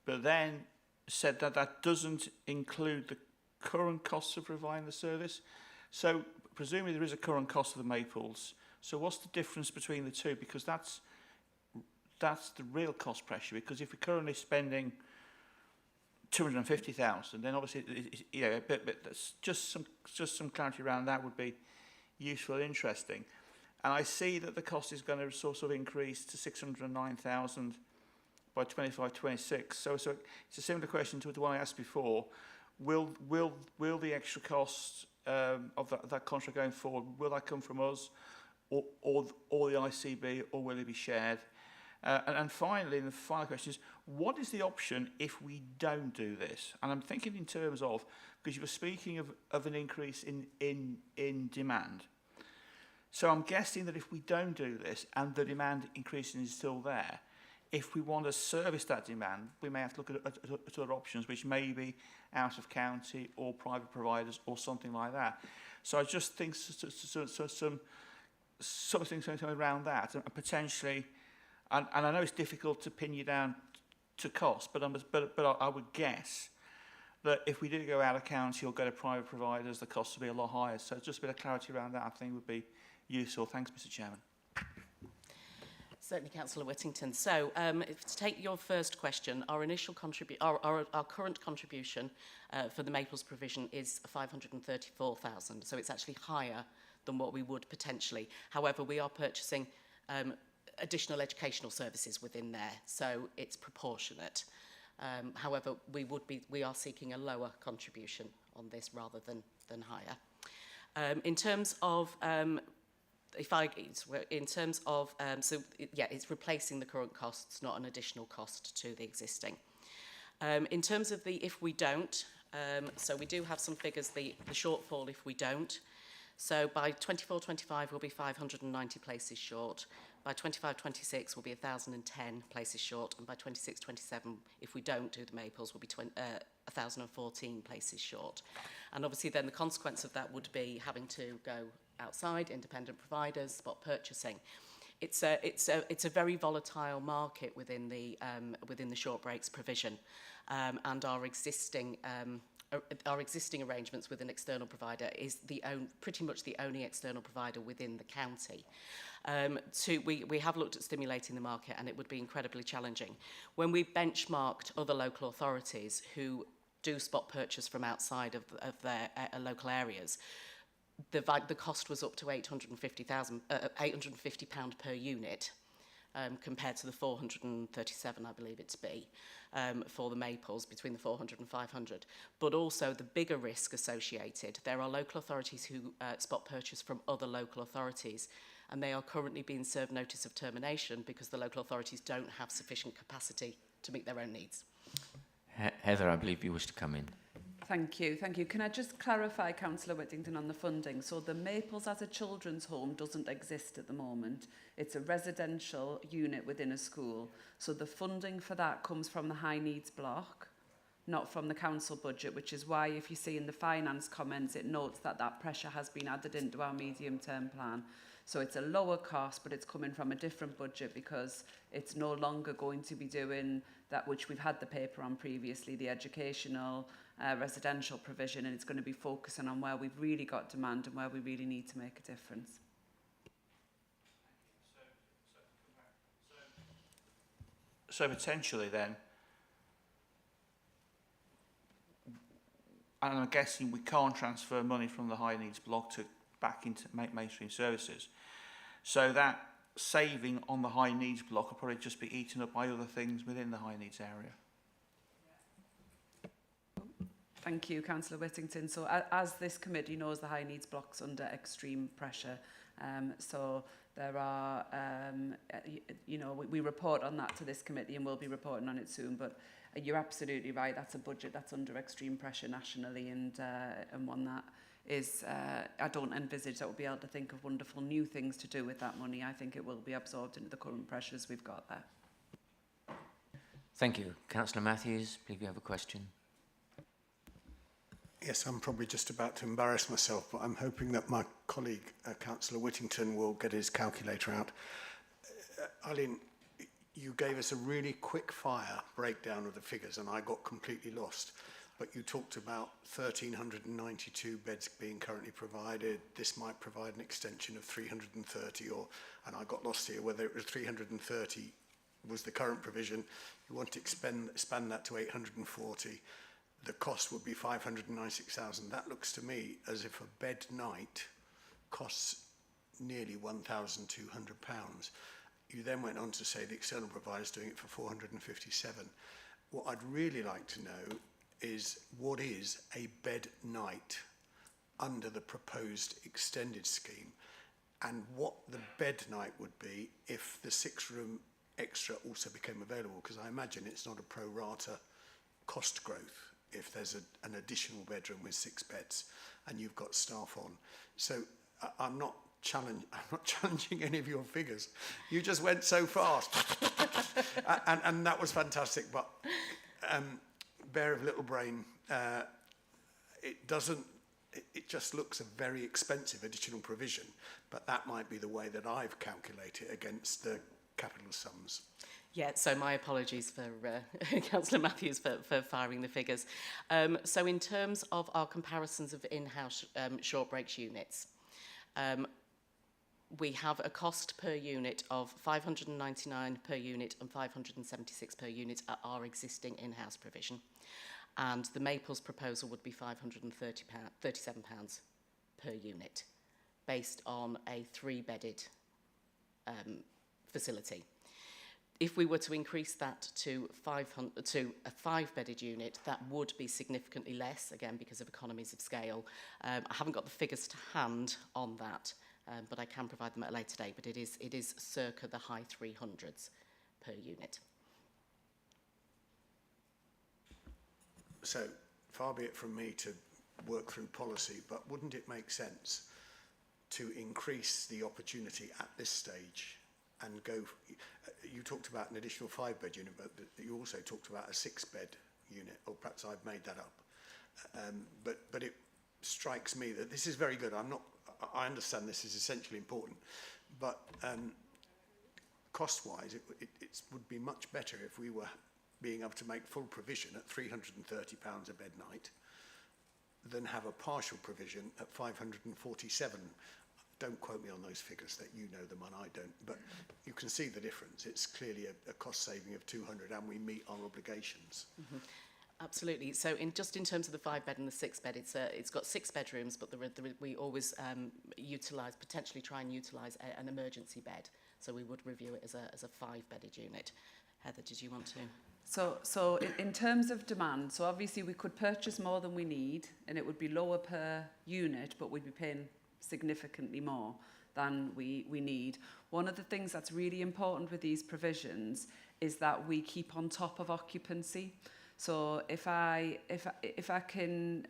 but then said that that doesn't include the current costs of providing the service. So presumably there is a current cost of the Maples. So what's the difference between the two? Because that's the real cost pressure. Because if we're currently spending 250,000, then obviously, but just some clarity around that would be useful and interesting. And I see that the cost is going to sort of increase to 609,000 by 25-26. So it's a similar question to the one I asked before. Will the extra cost of that contract going forward, will that come from us or the ICB, or will it be shared? And finally, the final question is, what is the option if we don't do this? And I'm thinking in terms of, because you were speaking of an increase in demand. So I'm guessing that if we don't do this and the demand increasing is still there, if we want to service that demand, we may have to look at other options, which may be out of county or private providers or something like that. So I just think something around that, and potentially, and I know it's difficult to pin you down to cost, but I would guess that if we do go out of county or go to private providers, the costs will be a lot higher. So just a bit of clarity around that, I think, would be useful. Thanks, Mr. Chairman. Certainly, Councillor Whittington. So, to take your first question, our initial our current contribution for the Maples provision is 534,000. So it's actually higher than what we would potentially. However, we are purchasing additional educational services within there, so it's proportionate. However, we are seeking a lower contribution on this rather than higher. In terms of it's replacing the current costs, not an additional cost to the existing. In terms of the if we don't, so we do have some figures, the shortfall if we don't. So by 24-25 we'll be 590 places short. By 25-26 we'll be 1,010 places short, and by 26-27, if we don't do the Maples, we'll be 1,014 places short. And obviously then the consequence of that would be having to go outside, independent providers, spot purchasing. It's a very volatile market within the short breaks provision, and our existing arrangements with an external provider is pretty much the only external provider within the county. We have looked at stimulating the market, and it would be incredibly challenging. When we benchmarked other local authorities who do spot purchase from outside of their local areas, the cost was up to £850 per unit, compared to the 437, I believe it to be, for the Maples, between the 400 and 500. But also the bigger risk associated. There are local authorities who spot purchase from other local authorities, and they are currently being served notice of termination because the local authorities don't have sufficient capacity to meet their own needs. Heather, I believe you wish to come in. Thank you. Can I just clarify, Councillor Whittington, on the funding? So the Maples as a children's home doesn't exist at the moment. It's a residential unit within a school. So the funding for that comes from the high needs block, not from the council budget, which is why if you see in the finance comments, it notes that pressure has been added into our medium-term plan. So it's a lower cost, but it's coming from a different budget because it's no longer going to be doing that which we've had the paper on previously, the educational residential provision, and it's going to be focusing on where we've really got demand and where we really need to make a difference. So potentially then, and I'm guessing we can't transfer money from the high needs block back into mainstream services. So that saving on the high needs block will probably just be eaten up by other things within the high needs area. Thank you, Councillor Whittington. So as this committee knows, the high needs block's under extreme pressure. So there are, we report on that to this committee, and we'll be reporting on it soon. But you're absolutely right. That's a budget that's under extreme pressure nationally, and one that is, I don't envisage that we'll be able to think of wonderful new things to do with that money. I think it will be absorbed into the current pressures we've got there. Thank you. Councillor Matthews, I believe you have a question. Yes, I'm probably just about to embarrass myself, but I'm hoping that my colleague, Councillor Whittington, will get his calculator out. Eileen, you gave us a really quick-fire breakdown of the figures, and I got completely lost. But you talked about 1,392 beds being currently provided. This might provide an extension of 330, and I got lost here, whether it was 330 was the current provision. You want to expand that to 840. The cost would be 596,000. That looks to me as if a bed night costs nearly £1,200. You then went on to say the external provider is doing it for 457. What I'd really like to know is what is a bed night under the proposed extended scheme, and what the bed night would be if the 6-room extra also became available, because I imagine it's not a pro rata cost growth if there's an additional bedroom with 6 beds and you've got staff on. So I'm not challenging any of your figures. You just went so fast. and that was fantastic, but bear of little brain, it just looks a very expensive additional provision, but that might be the way that I've calculated against the capital sums. Yeah, so my apologies for Councillor Matthews for firing the figures. So in terms of our comparisons of in-house short breaks units, we have a cost per unit of 599 per unit and 576 per unit at our existing in-house provision. And the Maples proposal would be £537 per unit, based on a 3-bedded facility. If we were to increase that to a 5-bedded unit, that would be significantly less, again, because of economies of scale. I haven't got the figures to hand on that, but I can provide them at a later date, but it is circa the high 300s per unit. So, far be it from me to work through policy, but wouldn't it make sense to increase the opportunity at this stage and go... You talked about an additional 5-bed unit, but you also talked about a 6-bed unit, or perhaps I've made that up. But it strikes me that this is very good. I understand this is essentially important, but cost-wise, it would be much better if we were being able to make full provision at £330 a bed night than have a partial provision at 547. Don't quote me on those figures, that you know them and I don't, but you can see the difference. It's clearly a cost saving of 200 and we meet our obligations. Mm-hmm. Absolutely. So in terms of the 5-bed and the 6-bed, it's got 6 bedrooms, but we always potentially try and utilise an emergency bed. So we would review it as a 5-bedded unit. Heather, did you want to? So in terms of demand, so obviously we could purchase more than we need and it would be lower per unit, but we'd be paying significantly more than we need. One of the things that's really important with these provisions is that we keep on top of occupancy. So if I can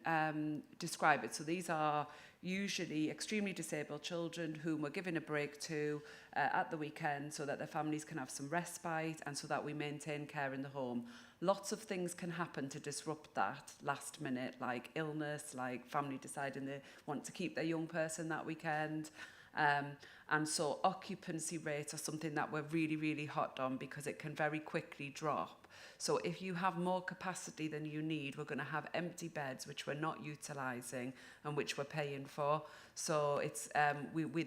describe it, so these are usually extremely disabled children whom we're giving a break to at the weekend so that their families can have some respite and so that we maintain care in the home. Lots of things can happen to disrupt that last minute, like illness, like family deciding they want to keep their young person that weekend. And so occupancy rates are something that we're really, really hot on because it can very quickly drop. So if you have more capacity than you need, we're going to have empty beds which we're not utilising and which we're paying for. So it's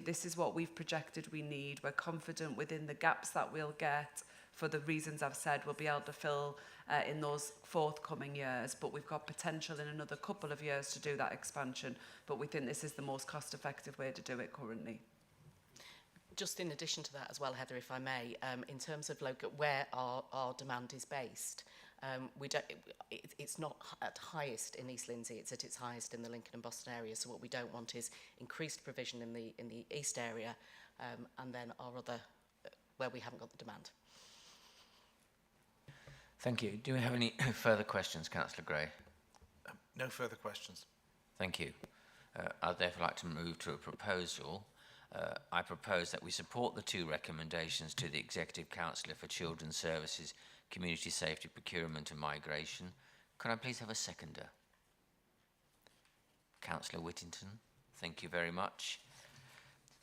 this is what we've projected we need. We're confident within the gaps that we'll get for the reasons I've said we'll be able to fill in those forthcoming years. But we've got potential in another couple of years to do that expansion. But we think this is the most cost-effective way to do it currently. Just in addition to that as well, Heather, if I may, in terms of where our demand is based, it's not at highest in East Lindsey, it's at its highest in the Lincoln and Boston area. So what we don't want is increased provision in the East area and then our other, where we haven't got the demand. Thank you. Do we have any further questions, Councillor Gray? No further questions. Thank you. I'd therefore like to move to a proposal. I propose that we support the 2 recommendations to the Executive Councillor for Children's Services, Community Safety, Procurement and Migration. Could I please have a seconder? Councillor Whittington, thank you very much.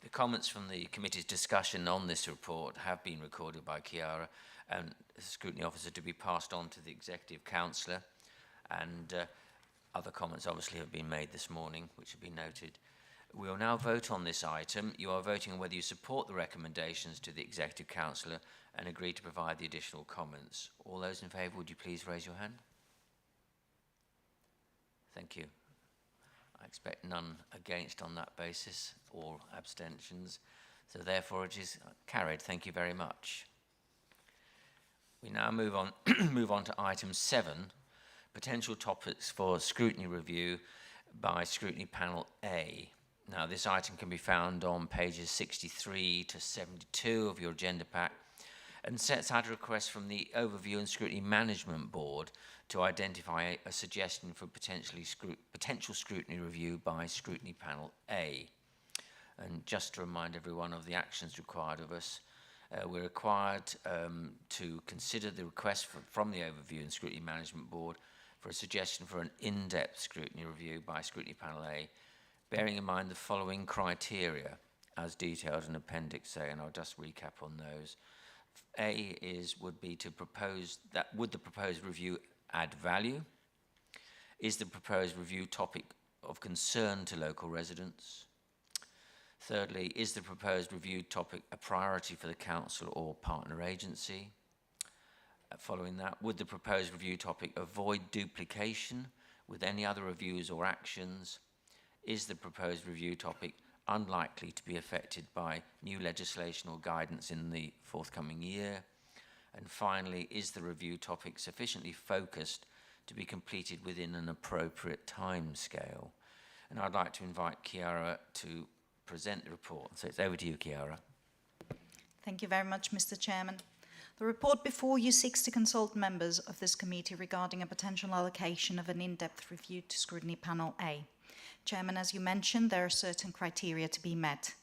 The comments from the committee's discussion on this report have been recorded by Chiara and the Scrutiny Officer to be passed on to the Executive Councillor, and other comments obviously have been made this morning which have been noted. We will now vote on this item. You are voting on whether you support the recommendations to the Executive Councillor and agree to provide the additional comments. All those in favour, would you please raise your hand? Thank you. I expect none against on that basis, or abstentions. So therefore it is carried. Thank you very much. We now move on, move on to item 7, potential topics for scrutiny review by Scrutiny Panel A. Now, this item can be found on pages 63 to 72 of your agenda pack and sets out a request from the Overview and Scrutiny Management Board to identify a suggestion for potential scrutiny review by Scrutiny Panel A. And just to remind everyone of the actions required of us, We're required to consider the request from the Overview and Scrutiny Management Board for a suggestion for an in-depth scrutiny review by Scrutiny Panel A, bearing in mind the following criteria as detailed in Appendix A, and I'll just recap on those. A would the proposed review add value? Is the proposed review topic of concern to local residents? Thirdly, is the proposed review topic a priority for the council or partner agency? Following that, would the proposed review topic avoid duplication with any other reviews or actions? Is the proposed review topic unlikely to be affected by new legislation or guidance in the forthcoming year? And finally, is the review topic sufficiently focused to be completed within an appropriate timescale? And I'd like to invite Chiara to present the report. So it's over to you, Chiara. Thank you very much, Mr. Chairman. The report before you seeks to consult members of this committee regarding a potential allocation of an in-depth review to Scrutiny Panel A. Chairman, as you mentioned, there are certain criteria to be met.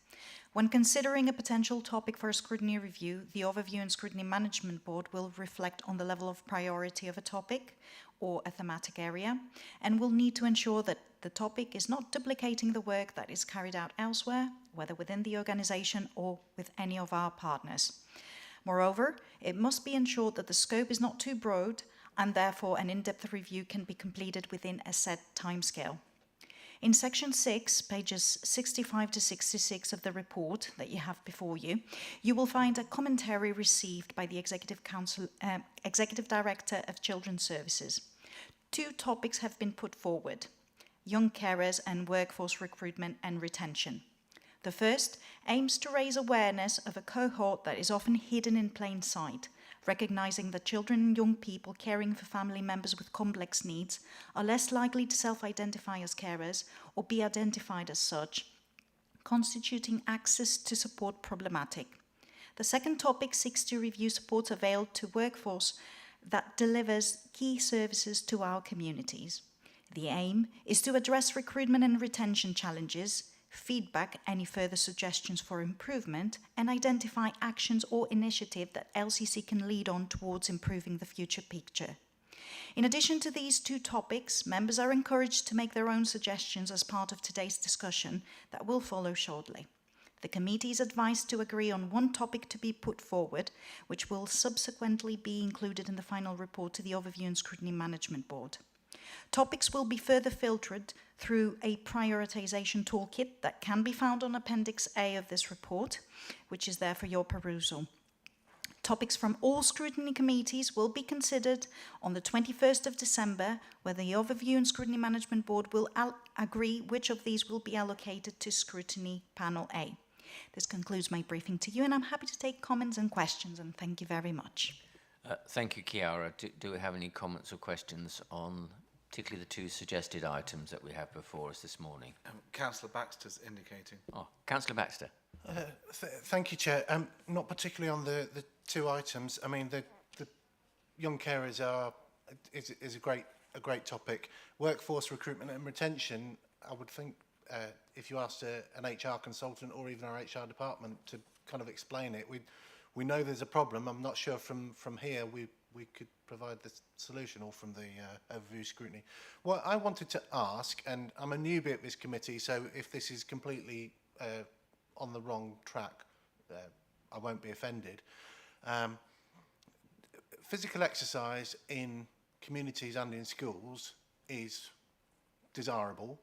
When considering a potential topic for a scrutiny review, the Overview and Scrutiny Management Board will reflect on the level of priority of a topic or a thematic area, and will need to ensure that the topic is not duplicating the work that is carried out elsewhere, whether within the organisation or with any of our partners. Moreover, it must be ensured that the scope is not too broad, and therefore an in-depth review can be completed within a set timescale. In section 6, pages 65 to 66 of the report that you have before you, you will find a commentary received by the Executive Director of Children's Services. 2 topics have been put forward: young carers and workforce recruitment and retention. The first aims to raise awareness of a cohort that is often hidden in plain sight, recognising that children and young people caring for family members with complex needs are less likely to self-identify as carers or be identified as such, constituting access to support problematic. The second topic seeks to review support available to workforce that delivers key services to our communities. The aim is to address recruitment and retention challenges, feedback any further suggestions for improvement, and identify actions or initiatives that LCC can lead on towards improving the future picture. In addition to these 2 topics, members are encouraged to make their own suggestions as part of today's discussion that will follow shortly. The committee is advised to agree on 1 topic to be put forward, which will subsequently be included in the final report to the Overview and Scrutiny Management Board. Topics will be further filtered through a prioritisation toolkit that can be found on Appendix A of this report, which is there for your perusal. Topics from all scrutiny committees will be considered on the 21st of December, where the Overview and Scrutiny Management Board will agree which of these will be allocated to Scrutiny Panel A. This concludes my briefing to you, and I'm happy to take comments and questions, and thank you very much. Thank you, Chiara. Do we have any comments or questions on particularly the 2 suggested items that we have before us this morning? Councillor Baxter's indicating. Oh, Councillor Baxter. Thank you, Chair. Not particularly on the 2 items. I mean, the young carers is a great topic. Workforce recruitment and retention, I would think, if you asked an HR consultant or even our HR department to kind of explain it, we know there's a problem. I'm not sure from here we could provide the solution, or from the overview scrutiny. What I wanted to ask, and I'm a newbie at this committee, so if this is completely on the wrong track, I won't be offended. Physical exercise in communities and in schools is desirable.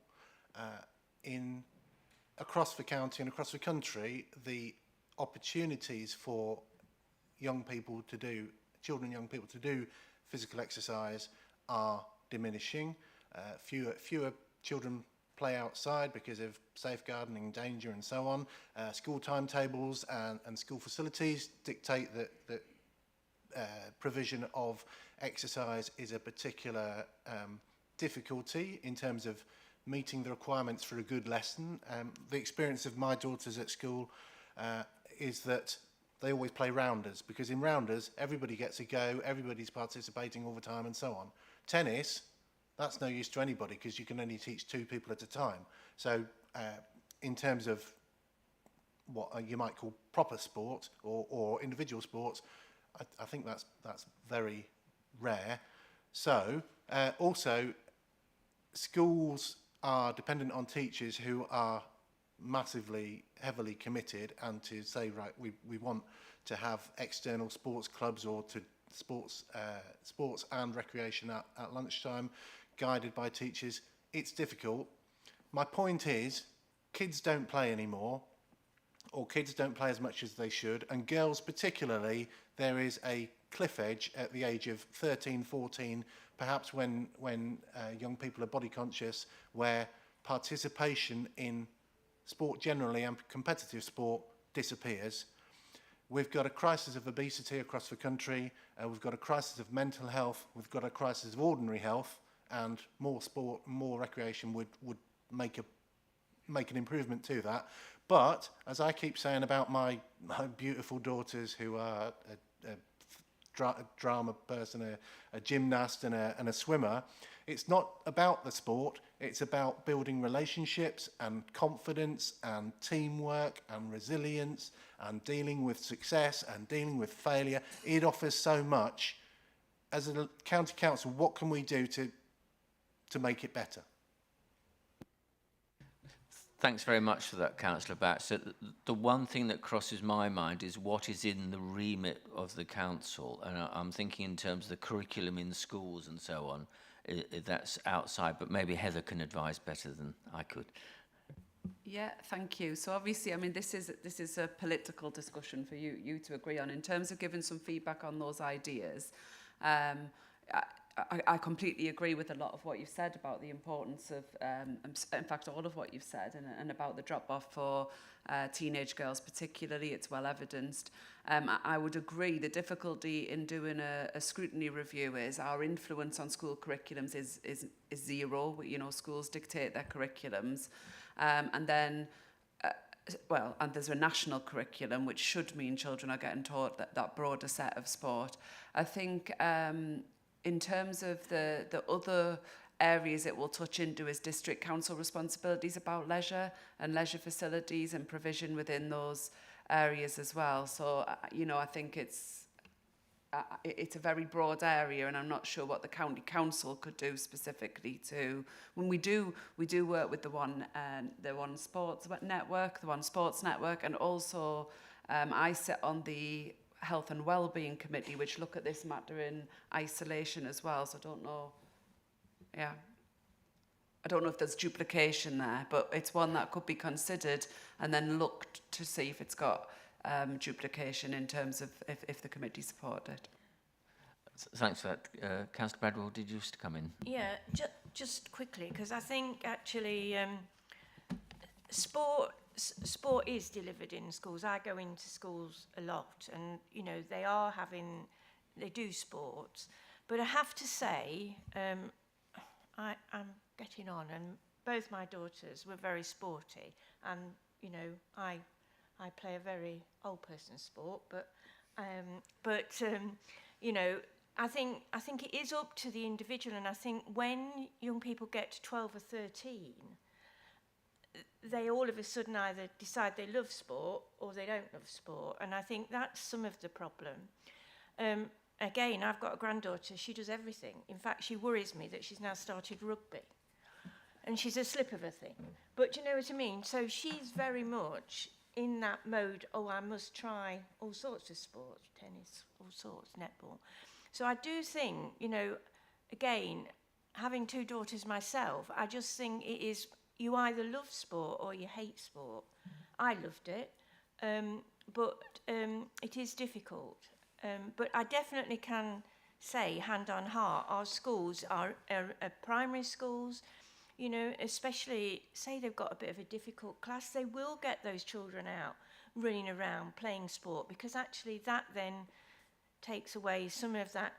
Across the county and across the country, the opportunities for children and young people to do physical exercise are diminishing. Fewer children play outside because of safeguarding, danger and so on. School timetables and school facilities dictate that provision of exercise is a particular difficulty in terms of meeting the requirements for a good lesson. The experience of my daughters at school is that they always play rounders, because in rounders everybody gets a go, everybody's participating all the time and so on. Tennis, that's no use to anybody because you can only teach 2 people at a time. So in terms of what you might call proper sport or individual sports, I think that's very rare. So also, schools are dependent on teachers who are massively, heavily committed, and to say, right, we want to have external sports clubs or to sports and recreation at lunchtime, guided by teachers. It's difficult. My point is, kids don't play anymore, or kids don't play as much as they should, and girls particularly, there is a cliff edge at the age of 13, 14, perhaps when young people are body conscious, where participation in sport generally and competitive sport disappears. We've got a crisis of obesity across the country, we've got a crisis of mental health, we've got a crisis of ordinary health, and more sport, more recreation would make an improvement to that. But, as I keep saying about my beautiful daughters who are a drama person, a gymnast and a swimmer, it's not about the sport, it's about building relationships and confidence and teamwork and resilience and dealing with success and dealing with failure. It offers so much. As a county council, what can we do to make it better? Thanks very much for that, Councillor Batt. So the one thing that crosses my mind is what is in the remit of the council, and I'm thinking in terms of the curriculum in schools and so on. That's outside, but maybe Heather can advise better than I could. Yeah, thank you. So obviously, I mean, this is a political discussion for you to agree on. In terms of giving some feedback on those ideas, I completely agree with a lot of what you've said about the importance of, in fact, all of what you've said, and about the drop-off for teenage girls particularly. It's well evidenced. I would agree the difficulty in doing a scrutiny review is our influence on school curriculums is zero. You know, schools dictate their curriculums. And then, and there's a national curriculum, which should mean children are getting taught that broader set of sport. I think in terms of the other areas it will touch into is district council responsibilities about leisure and leisure facilities and provision within those areas as well. So, you know, I think it's a very broad area, and I'm not sure what the county council could do specifically to. When we do work with the one sports network, and also I sit on the Health and Wellbeing Committee, which look at this matter in isolation as well. So I don't know if there's duplication there, but it's one that could be considered and then looked to see if it's got duplication in terms of if the committee supported it. Thanks for that. Councillor Bradwell, did you wish to come in? Yeah, just quickly, because I think actually sport is delivered in schools. I go into schools a lot, and you know they do sports. But I have to say, I'm getting on, and both my daughters were very sporty, and you know I play a very old person sport, but you know, I think it is up to the individual, and I think when young people get to 12 or 13, they all of a sudden either decide they love sport or they don't love sport, and I think that's some of the problem. Again, I've got a granddaughter, she does everything. In fact, she worries me that she's now started rugby, and she's a slip of a thing. But do you know what I mean? So she's very much in that mode, I must try all sorts of sports, tennis, all sorts, netball. So I do think, you know, again, having two daughters myself, I just think it is, you either love sport or you hate sport. I loved it, but it is difficult. But I definitely can say, hand on heart, our schools are primary schools, you know, especially, say they've got a bit of a difficult class, they will get those children out running around playing sport, because actually that then takes away some of that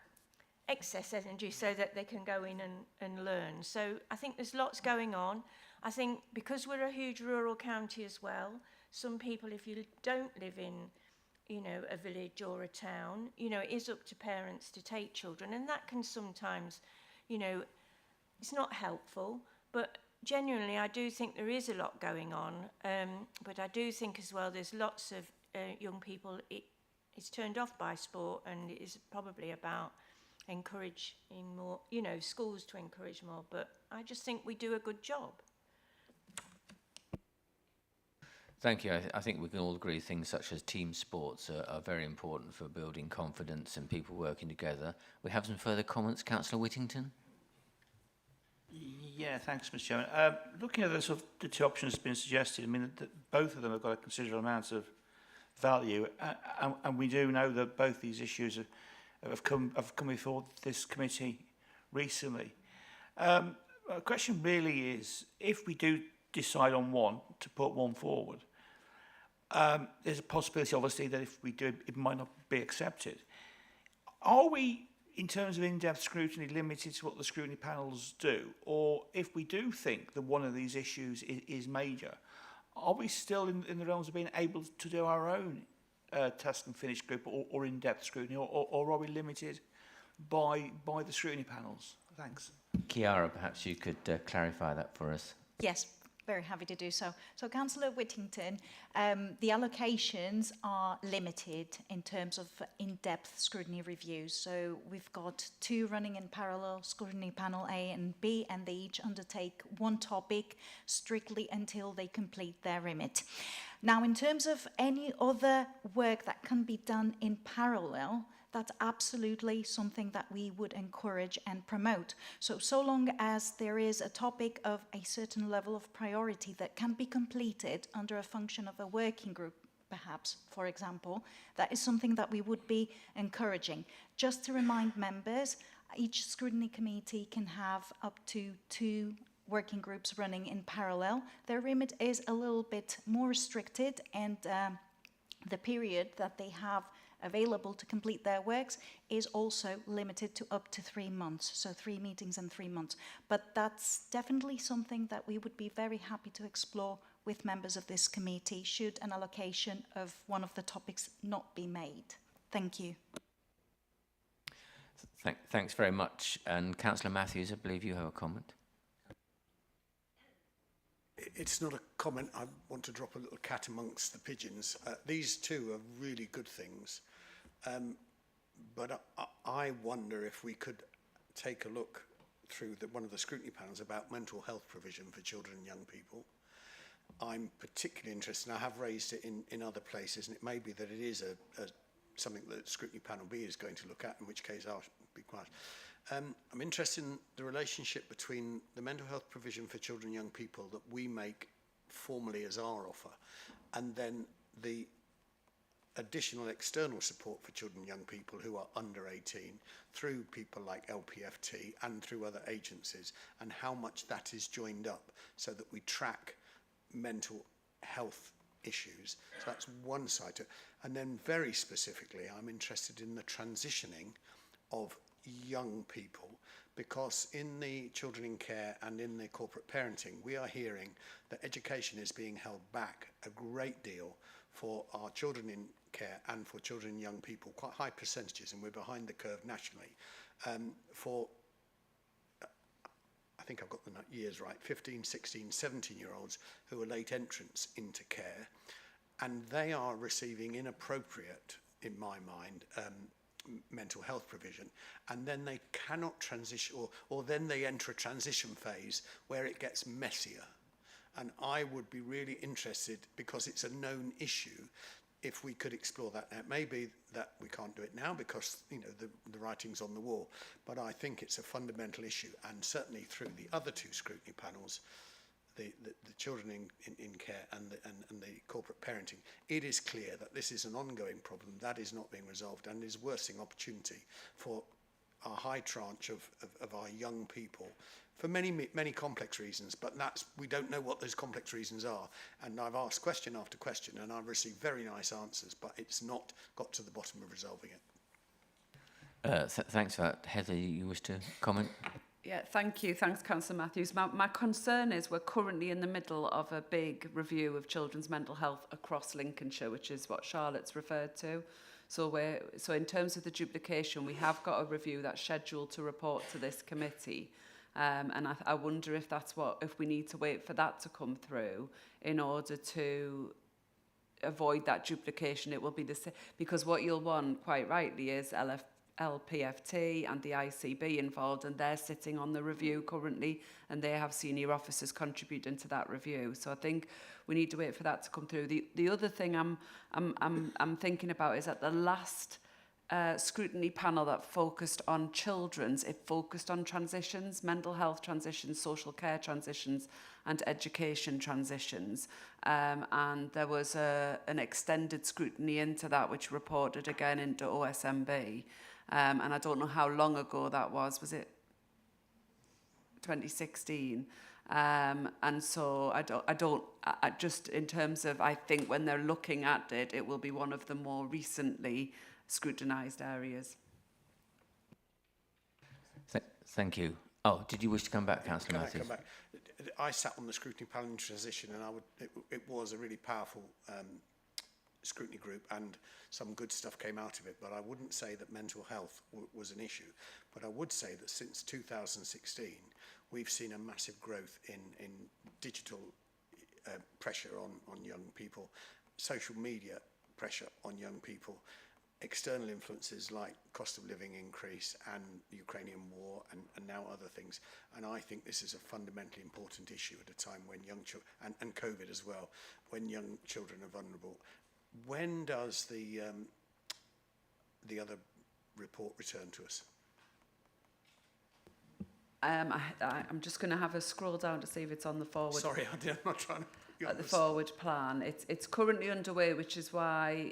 excess energy so that they can go in and learn. So I think there's lots going on. I think because we're a huge rural county as well, some people, if you don't live in, you know, a village or a town, you know, it is up to parents to take children, and that can sometimes, you know, it's not helpful, but genuinely, I do think there is a lot going on, but I do think as well there's lots of young people it's turned off by sport, and it is probably about encouraging more, you know, schools to encourage more, but I just think we do a good job. Thank you. I think we can all agree things such as team sports are very important for building confidence and people working together. We have some further comments, Councillor Whittington? Yeah, thanks, Mr. Chairman. Looking at the two options that's been suggested, I mean, both of them have got a considerable amount of value, and we do know that both these issues have come before this committee recently. The question really is, if we do decide on one, to put one forward, there's a possibility, obviously, that if we do, it might not be accepted. Are we, in terms of in-depth scrutiny, limited to what the scrutiny panels do? Or if we do think that one of these issues is major, are we still in the realms of being able to do our own test and finish group or in-depth scrutiny, or are we limited by the scrutiny panels? Thanks. Chiara, perhaps you could clarify that for us. Yes, very happy to do so. So, Councillor Whittington, the allocations are limited in terms of in-depth scrutiny reviews. So we've got 2 running in parallel, Scrutiny Panel A and B, and they each undertake one topic strictly until they complete their remit. Now, in terms of any other work that can be done in parallel, that's absolutely something that we would encourage and promote. So long as there is a topic of a certain level of priority that can be completed under a function of a working group, perhaps, for example, that is something that we would be encouraging. Just to remind members, each scrutiny committee can have up to 2 working groups running in parallel. Their remit is a little bit more restricted, and the period that they have available to complete their works is also limited to up to 3 months, so 3 meetings in 3 months. But that's definitely something that we would be very happy to explore with members of this committee should an allocation of one of the topics not be made. Thank you. Thanks very much. And Councillor Matthews, I believe you have a comment. It's not a comment. I want to drop a little cat amongst the pigeons. These two are really good things. But I wonder if we could take a look through one of the scrutiny panels about mental health provision for children and young people. I'm particularly interested, and I have raised it in other places, and it may be that it is something that Scrutiny Panel B is going to look at, in which case I'll be quiet. I'm interested in the relationship between the mental health provision for children and young people that we make formally as our offer, and then the additional external support for children and young people who are under 18 through people like LPFT and through other agencies, and how much that is joined up so that we track mental health issues. So that's one side to it. And then very specifically, I'm interested in the transitioning of young people, because in the children in care and in the corporate parenting, we are hearing that education is being held back a great deal for our children in care and for children and young people, quite high percentages, and we're behind the curve nationally. For, I think I've got the years right, 15, 16, 17-year-olds who are late entrants into care, and they are receiving inappropriate, in my mind, mental health provision, and then they cannot transition, or then they enter a transition phase where it gets messier. And I would be really interested, because it's a known issue, if we could explore that. Now, it may be that we can't do it now because, you know, the writing's on the wall, but I think it's a fundamental issue, and certainly through the other 2 scrutiny panels, the children in care and the corporate parenting, it is clear that this is an ongoing problem that is not being resolved and is worsening opportunity for a high tranche of our young people for many complex reasons, but we don't know what those complex reasons are. And I've asked question after question and I've received very nice answers, but it's not got to the bottom of resolving it. Thanks for that. Heather, you wish to comment? Yeah, thank you. Thanks, Councillor Matthews. My concern is we're currently in the middle of a big review of children's mental health across Lincolnshire, which is what Charlotte's referred to. So in terms of the duplication, we have got a review that's scheduled to report to this committee. And I wonder if if we need to wait for that to come through in order to avoid that duplication. It will be the same, because what you'll want, quite rightly, is LPFT and the ICB involved, and they're sitting on the review currently, and they have senior officers contributing to that review. So I think we need to wait for that to come through. The other thing I'm thinking about is at the last scrutiny panel that focused on children's, it focused on transitions, mental health transitions, social care transitions, and education transitions. And there was an extended scrutiny into that, which reported again into OSMB. And I don't know how long ago that was. Was it 2016? And so I just in terms of, I think when they're looking at it, it will be one of the more recently scrutinised areas. Thank you. Oh, did you wish to come back, Councillor Matthews? Can I come back? I sat on the scrutiny panel in transition, and it was a really powerful scrutiny group, and some good stuff came out of it. But I wouldn't say that mental health was an issue. But I would say that since 2016, we've seen a massive growth in digital pressure on young people, social media pressure on young people, external influences like cost of living increase and the Ukrainian war and now other things. And I think this is a fundamentally important issue at a time when young children, and COVID as well, when young children are vulnerable. When does the other report return to us? I'm just going to have a scroll down to see if it's on the forward. Sorry, I'm not trying to... The forward plan. It's currently underway, which is why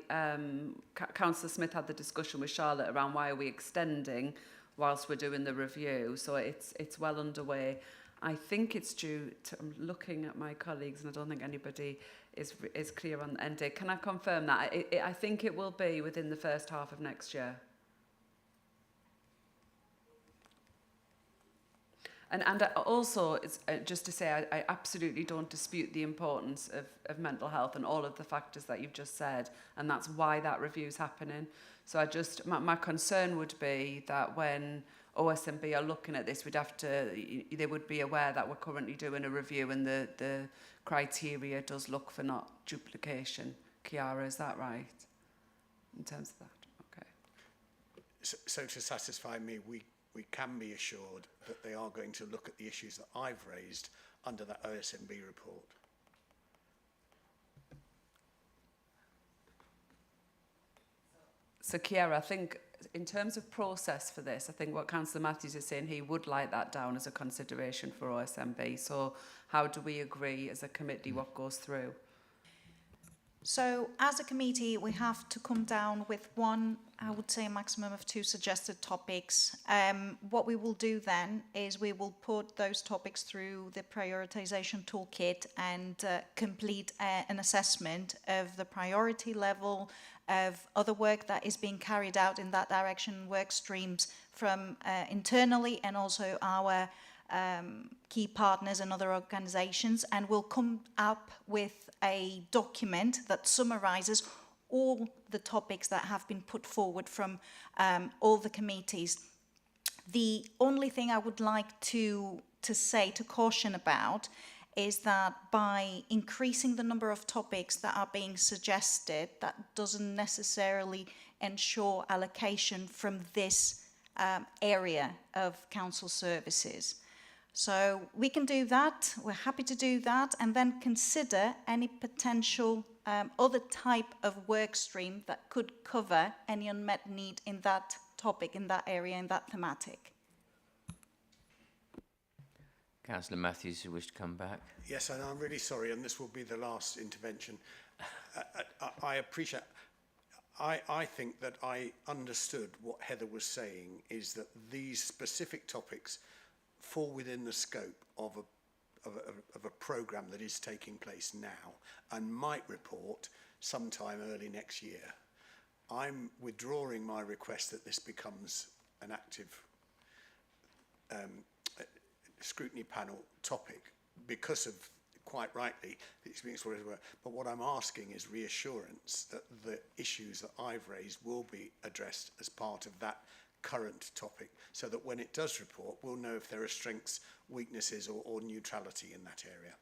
Councillor Smith had the discussion with Charlotte around why are we extending whilst we're doing the review. So it's well underway. I think it's due to, I'm looking at my colleagues and I don't think anybody is clear on the end date. Can I confirm that? I think it will be within the first half of next year. And also, it's, just to say, I absolutely don't dispute the importance of mental health and all of the factors that you've just said, and that's why that review's happening. So my concern would be that when OSMB are looking at this, they would be aware that we're currently doing a review and the criteria does look for not duplication. Chiara, is that right? In terms of that, okay. So to satisfy me, we can be assured that they are going to look at the issues that I've raised under that OSMB report. So Chiara, I think in terms of process for this, I think what Councillor Matthews is saying, he would like that down as a consideration for OSMB. So how do we agree as a committee what goes through? So as a committee, we have to come down with one, I would say a maximum of 2 suggested topics. What we will do then is we will put those topics through the prioritisation toolkit and complete an assessment of the priority level of other work that is being carried out in that direction, work streams from internally and also our key partners and other organisations, and we'll come up with a document that summarises all the topics that have been put forward from all the committees. The only thing I would like to caution about is that by increasing the number of topics that are being suggested, that doesn't necessarily ensure allocation from this area of council services. So we can do that, we're happy to do that, and then consider any potential other type of work stream that could cover any unmet need in that topic, in that area, in that thematic. Councillor Matthews, you wish to come back? Yes, and I'm really sorry, and this will be the last intervention. I appreciate... I think that I understood what Heather was saying, is that these specific topics fall within the scope of a programme that is taking place now and might report sometime early next year. I'm withdrawing my request that this becomes an active scrutiny panel topic because of, quite rightly, the experience for it. But what I'm asking is reassurance that the issues that I've raised will be addressed as part of that current topic, so that when it does report, we'll know if there are strengths, weaknesses or neutrality in that area.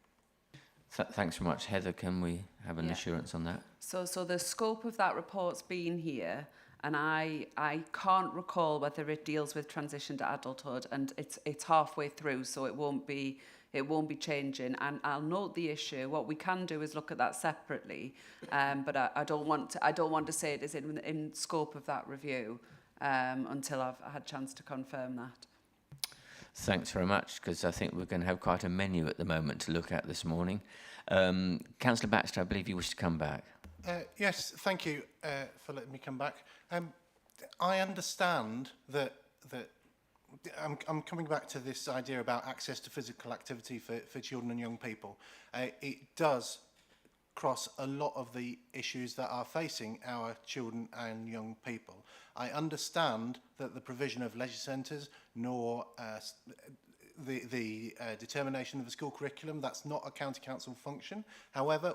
Thanks very much. Heather, can we have an assurance on that? So the scope of that report's been here, and I can't recall whether it deals with transition to adulthood, and it's halfway through, so it won't be changing. And I'll note the issue. What we can do is look at that separately, but I don't want to say it is in scope of that review until I've had a chance to confirm that. Thanks very much, because I think we're going to have quite a menu at the moment to look at this morning. Councillor Baxter, I believe you wish to come back. Yes, thank you for letting me come back. I understand that I'm coming back to this idea about access to physical activity for children and young people. It does cross a lot of the issues that are facing our children and young people. I understand that the provision of leisure centres nor the determination of the school curriculum, that's not a county council function. However,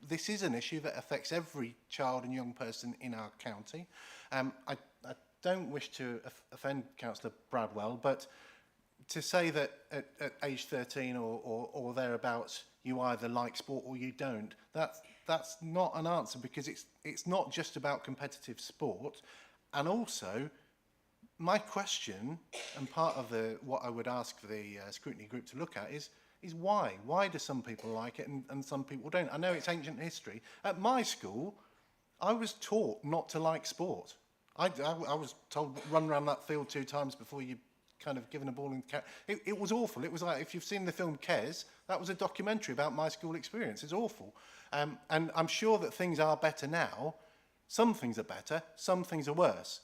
this is an issue that affects every child and young person in our county. I don't wish to offend Councillor Bradwell, but to say that at age 13 or thereabouts you either like sport or you don't, that's not an answer, because it's not just about competitive sport. And also, my question, and part of what I would ask for the scrutiny group to look at is why? Why do some people like it and some people don't? I know it's ancient history. At my school, I was taught not to like sport. I was told run around that field 2 times before you kind of given a ball in the it was awful. It was like, if you've seen the film Kes, that was a documentary about my school experience. It's awful. And I'm sure that things are better now. Some things are better, some things are worse.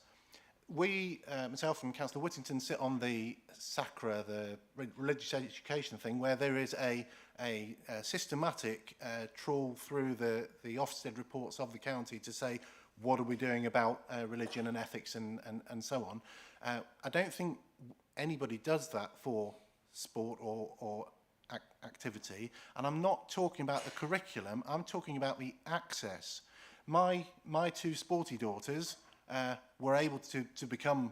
We, myself and Councillor Whittington, sit on the SACRA, the religious education thing, where there is a systematic trawl through the Ofsted reports of the county to say, what are we doing about religion and ethics and so on. I don't think anybody does that for sport or activity. And I'm not talking about the curriculum, I'm talking about the access. My 2 sporty daughters were able to become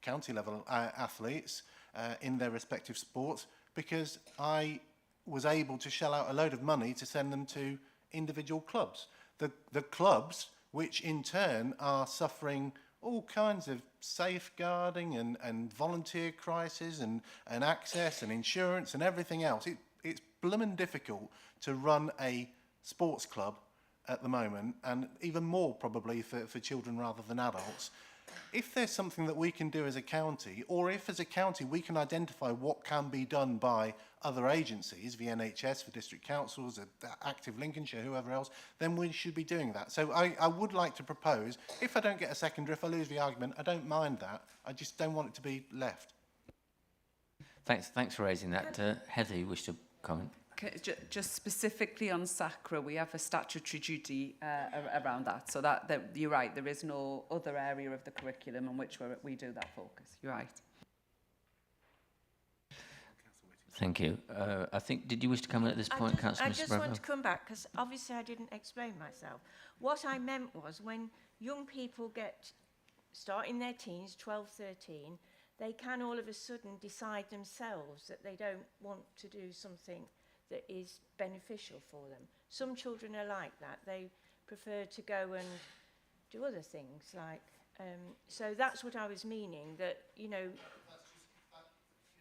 county level athletes in their respective sports because I was able to shell out a load of money to send them to individual clubs. The clubs, which in turn are suffering all kinds of safeguarding and volunteer crises and access and insurance and everything else. It's blooming difficult to run a sports club at the moment, and even more probably for children rather than adults. If there's something that we can do as a county, or if as a county we can identify what can be done by other agencies, the NHS, for district councils, Active Lincolnshire, whoever else, then we should be doing that. So I would like to propose, if I don't get a seconder, if I lose the argument, I don't mind that. I just don't want it to be left. Thanks for raising that. Heather, you wish to comment? Just specifically on SACRA, we have a statutory duty around that. So that you're right, there is no other area of the curriculum on which we do that focus. You're right. Thank you. I think, did you wish to comment at this point, Councillor? I just want to come back, because obviously I didn't explain myself. What I meant was, when young people start in their teens, 12, 13, they can all of a sudden decide themselves that they don't want to do something that is beneficial for them. Some children are like that. They prefer to go and do other things, like, so that's what I was meaning, that, you know...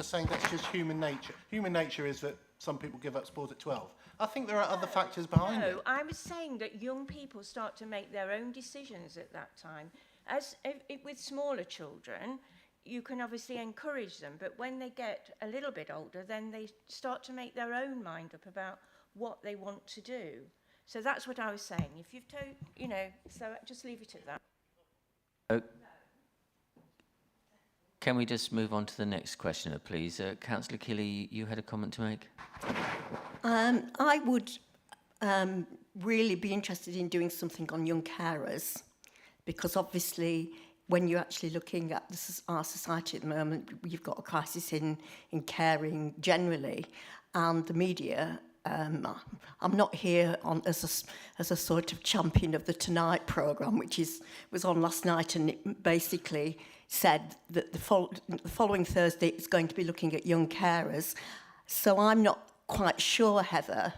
You're saying that's just human nature. Human nature is that some people give up sport at 12. I think there are other factors behind it. No, I was saying that young people start to make their own decisions at that time. As with smaller children, you can obviously encourage them, but when they get a little bit older, then they start to make their own mind up about what they want to do. So that's what I was saying. If you've told, you know, so just leave it at that. Can we just move on to the next questioner, please? Councillor Kelly, you had a comment to make? I would really be interested in doing something on young carers, because obviously when you're actually looking at our society at the moment, you've got a crisis in caring generally, and the media. I'm not here as a sort of champion of the Tonight programme, which was on last night, and it basically said that the following Thursday it's going to be looking at young carers. So I'm not quite sure, Heather,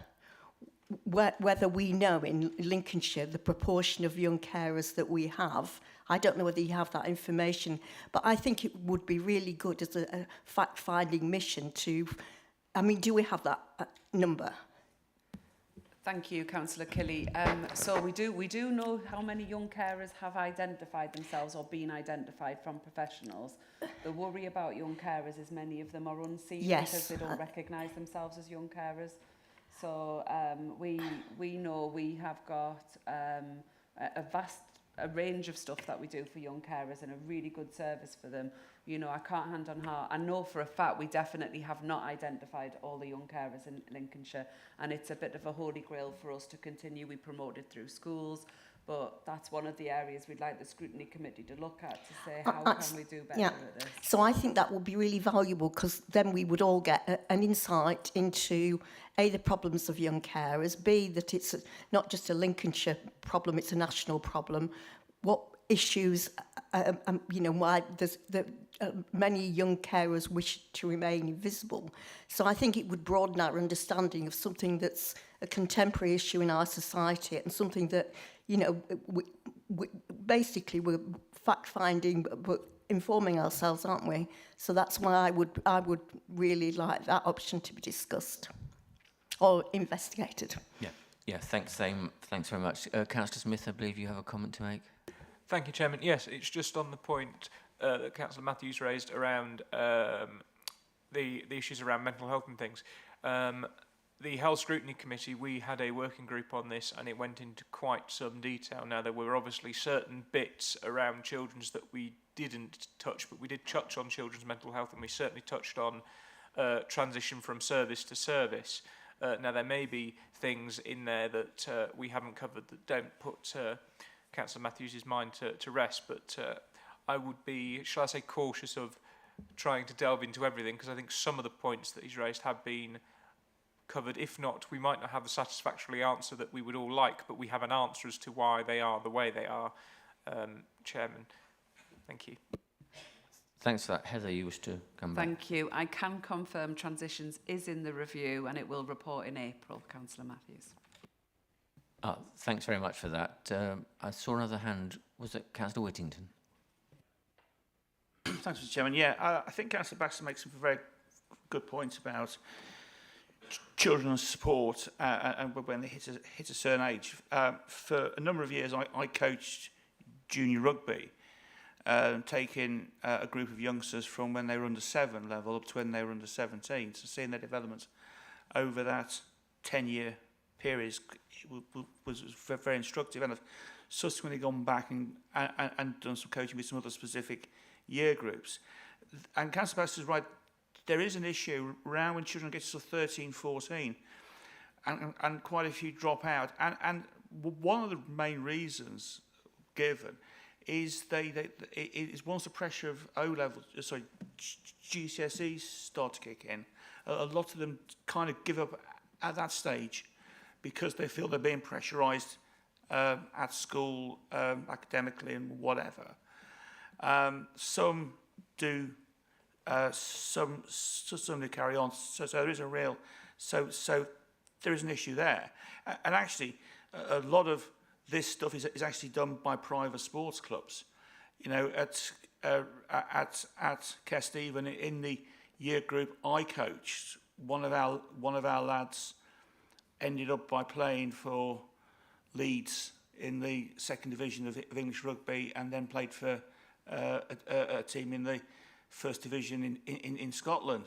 whether we know in Lincolnshire the proportion of young carers that we have. I don't know whether you have that information, but I think it would be really good as a fact-finding mission to... I mean, do we have that number? Thank you, Councillor Kelly. So we do know how many young carers have identified themselves or been identified from professionals. The worry about young carers is many of them are unseen because they don't recognise themselves as young carers. So we know we have got a range of stuff that we do for young carers and a really good service for them. You know, I can't hand on heart. I know for a fact we definitely have not identified all the young carers in Lincolnshire, and it's a bit of a holy grail for us to continue. We promote it through schools, but that's one of the areas we'd like the Scrutiny Committee to look at to say how can we do better at this. So I think that would be really valuable, because then we would all get an insight into A, the problems of young carers, B, that it's not just a Lincolnshire problem, it's a national problem. What issues, you know, why there's many young carers wish to remain invisible. So I think it would broaden our understanding of something that's a contemporary issue in our society, and something that, you know, we basically we're fact-finding but informing ourselves, aren't we? So that's why I would really like that option to be discussed or investigated. Yeah. Thanks very much. Councillor Smith, I believe you have a comment to make. Thank you, Chairman. Yes, it's just on the point that Councillor Matthews raised around the issues around mental health and things. The Health Scrutiny Committee, we had a working group on this, and it went into quite some detail. Now, there were obviously certain bits around children's that we didn't touch, but we did touch on children's mental health, and we certainly touched on transition from service to service. Now, there may be things in there that we haven't covered that don't put Councillor Matthews' mind to rest, but I would be, shall I say, cautious of trying to delve into everything, because I think some of the points that he's raised have been covered. If not, we might not have the satisfactory answer that we would all like, but we have an answer as to why they are the way they are, Chairman. Thank you. Thanks for that. Heather, you wish to come back? Thank you. I can confirm transitions is in the review and it will report in April, Councillor Matthews. Thanks very much for that. I saw another hand. Was it Councillor Whittington? Thanks, Mr. Chairman. Yeah, I think Councillor Baxter makes some very good points about children's support and when they hit a certain age. For a number of years, I coached junior rugby, taking a group of youngsters from when they were under 7 level up to when they were under 17. So seeing their development over that 10-year period was very instructive, and I've subsequently gone back and done some coaching with some other specific year groups. And Councillor Baxter is right, there is an issue around when children get to 13, 14, and quite a few drop out. And one of the main reasons given is is once the pressure of GCSEs start to kick in, a lot of them kind of give up at that stage because they feel they're being pressurised at school, academically and whatever. Some do, some do carry on. So there is a real, so there is an issue there. And actually, a lot of this stuff is actually done by private sports clubs. You know, at Kesteven, in the year group I coached, one of our lads ended up by playing for Leeds in the second division of English rugby, and then played for a team in the first division in Scotland.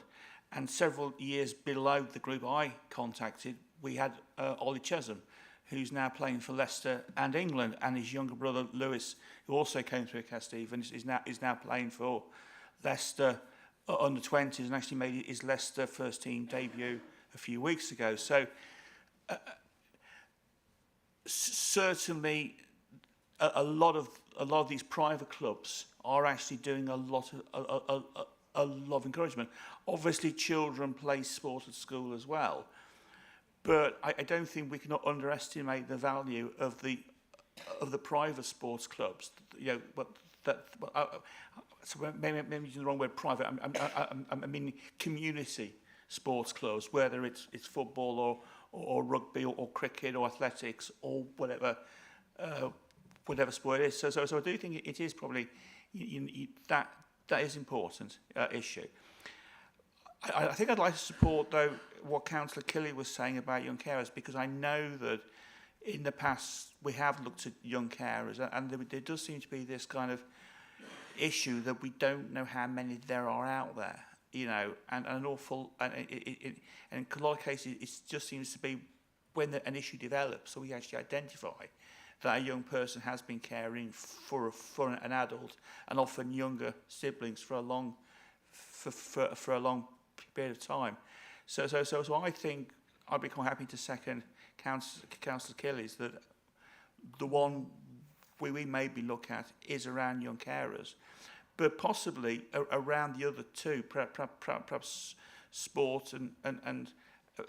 And several years below the group I contacted, we had Ollie Chesham, who's now playing for Leicester and England, and his younger brother Lewis, who also came through Kesteven, is now playing for Leicester under 20s, and actually made his Leicester first team debut a few weeks ago. So certainly a lot of these private clubs are actually doing a lot of encouragement. Obviously, children play sport at school as well, but I don't think we can underestimate the value of the private sports clubs. You know, but so maybe using the wrong word, private. I mean community sports clubs, whether it's football or rugby or cricket or athletics or whatever sport it is. So I do think it is probably that is important issue. I think I'd like to support, though, what Councillor Kelly was saying about young carers, because I know that in the past we have looked at young carers, and there does seem to be this kind of issue that we don't know how many there are out there, and an awful, and in a lot of cases it just seems to be when an issue develops, so we actually identify that a young person has been caring for an adult, and often younger siblings for a long period of time. So I think I'd be quite happy to second Councillor Kelly's that the one we maybe look at is around young carers, but possibly around the other two, perhaps sport and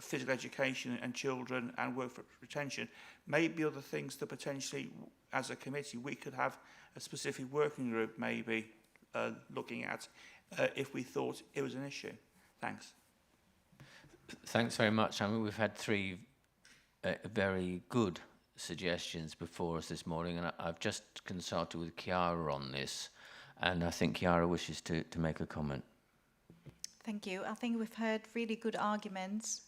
physical education and children and workforce retention, maybe other things that potentially, as a committee, we could have a specific working group maybe looking at if we thought it was an issue. Thanks. Thanks very much. I mean, we've had three very good suggestions before us this morning, and I've just consulted with Chiara on this, and I think Chiara wishes to make a comment. Thank you. I think we've heard really good arguments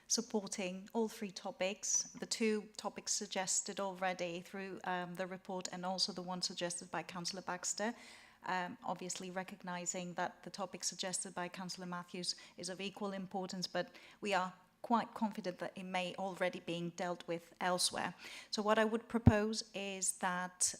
supporting all three topics, the two topics suggested already through the report and also the one suggested by Councillor Baxter. Obviously recognising that the topic suggested by Councillor Matthews is of equal importance, but we are quite confident that it may already being dealt with elsewhere. So what I would propose is that,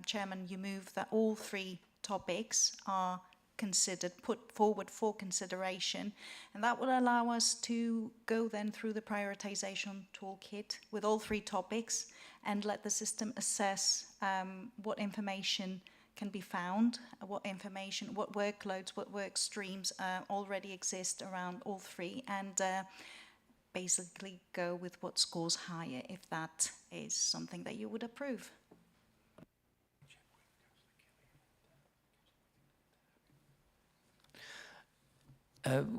Chairman, you move that all three topics are considered, put forward for consideration, and that will allow us to go then through the prioritisation toolkit with all three topics and let the system assess what information can be found, what information, what workloads, what work streams already exist around all three, and basically go with what scores higher if that is something that you would approve.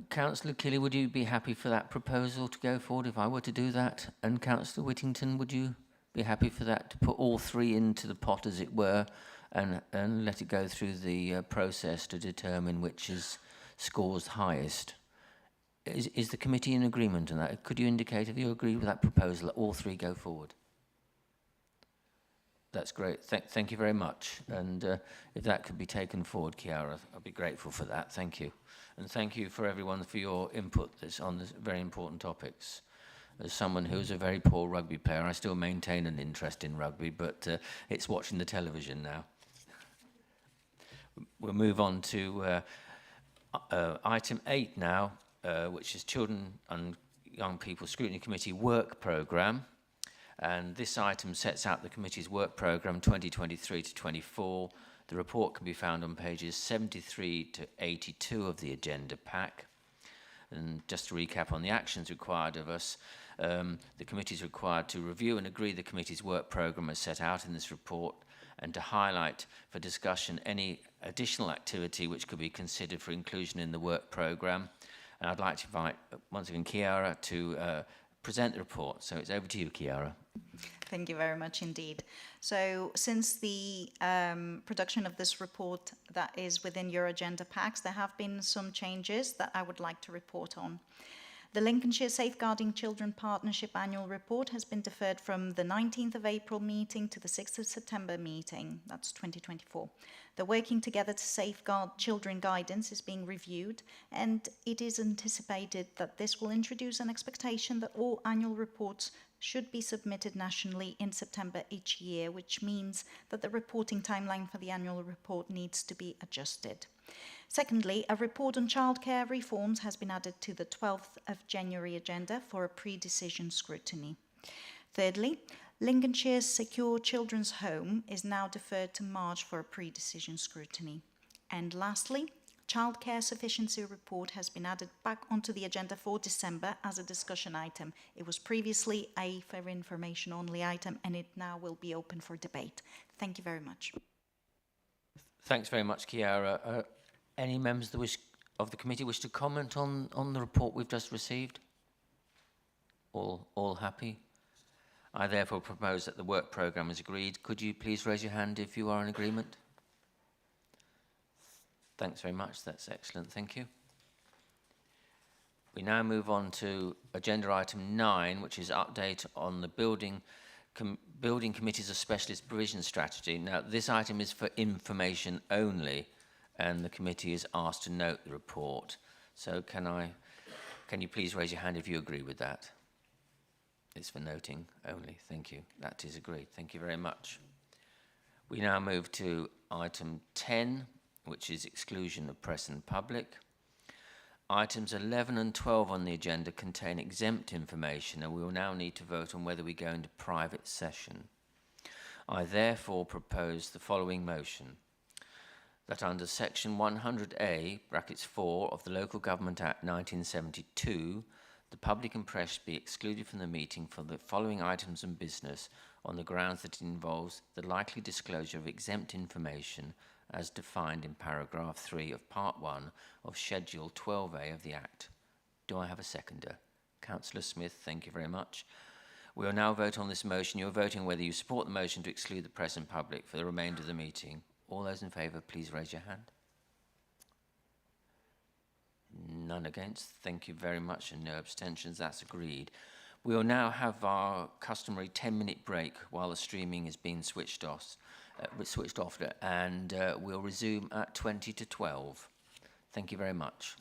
Councillor Kelly, would you be happy for that proposal to go forward if I were to do that? And Councillor Whittington, would you be happy for that to put all three into the pot, as it were, and let it go through the process to determine which scores highest? Is the committee in agreement on that? Could you indicate if you agree with that proposal that all three go forward? That's great. Thank you very much. And if that could be taken forward, Chiara, I'd be grateful for that. Thank you. And thank you for everyone for your input on this very important topics. As someone who's a very poor rugby player, I still maintain an interest in rugby, but it's watching the television now. We'll move on to item 8 now, which is Children and Young People Scrutiny Committee Work Programme. And this item sets out the committee's work programme 2023 to 24. The report can be found on pages 73 to 82 of the agenda pack. And just to recap on the actions required of us, the committee is required to review and agree the committee's work programme as set out in this report, and to highlight for discussion any additional activity which could be considered for inclusion in the work programme. And I'd like to invite, once again, Chiara to present the report. So it's over to you, Chiara. Thank you very much indeed. So since the production of this report that is within your agenda packs, there have been some changes that I would like to report on. The Lincolnshire Safeguarding Children Partnership Annual Report has been deferred from the 19th of April meeting to the 6th of September meeting, that's 2024. The Working Together to Safeguard Children guidance is being reviewed, and it is anticipated that this will introduce an expectation that all annual reports should be submitted nationally in September each year, which means that the reporting timeline for the annual report needs to be adjusted. Secondly, a report on childcare reforms has been added to the 12th of January agenda for a pre-decision scrutiny. Thirdly, Lincolnshire's Secure Children's Home is now deferred to March for a pre-decision scrutiny. And lastly, Childcare Sufficiency Report has been added back onto the agenda for December as a discussion item. It was previously a for information only item, and it now will be open for debate. Thank you very much. Thanks very much, Chiara. Any members of the committee wish to comment on the report we've just received? All happy? I therefore propose that the work programme is agreed. Could you please raise your hand if you are in agreement? Thanks very much. That's excellent. Thank you. We now move on to agenda item 9, which is update on the Building Committees of Specialist Provision Strategy. Now, this item is for information only, and the committee is asked to note the report. So can you please raise your hand if you agree with that? It's for noting only. Thank you. That is agreed. Thank you very much. We now move to item 10, which is exclusion of press and public. Items 11 and 12 on the agenda contain exempt information, and we will now need to vote on whether we go into private session. I therefore propose the following motion: that under section 100A, brackets 4 of the Local Government Act 1972, the public and press be excluded from the meeting for the following items of business on the grounds that it involves the likely disclosure of exempt information as defined in paragraph 3 of part 1 of schedule 12A of the Act. Do I have a seconder? Councillor Smith, thank you very much. We will now vote on this motion. You're voting whether you support the motion to exclude the press and public for the remainder of the meeting. All those in favour, please raise your hand. None against. Thank you very much, and no abstentions. That's agreed. We will now have our customary 10-minute break while the streaming is being switched off, and we'll resume at 20 to 12. Thank you very much.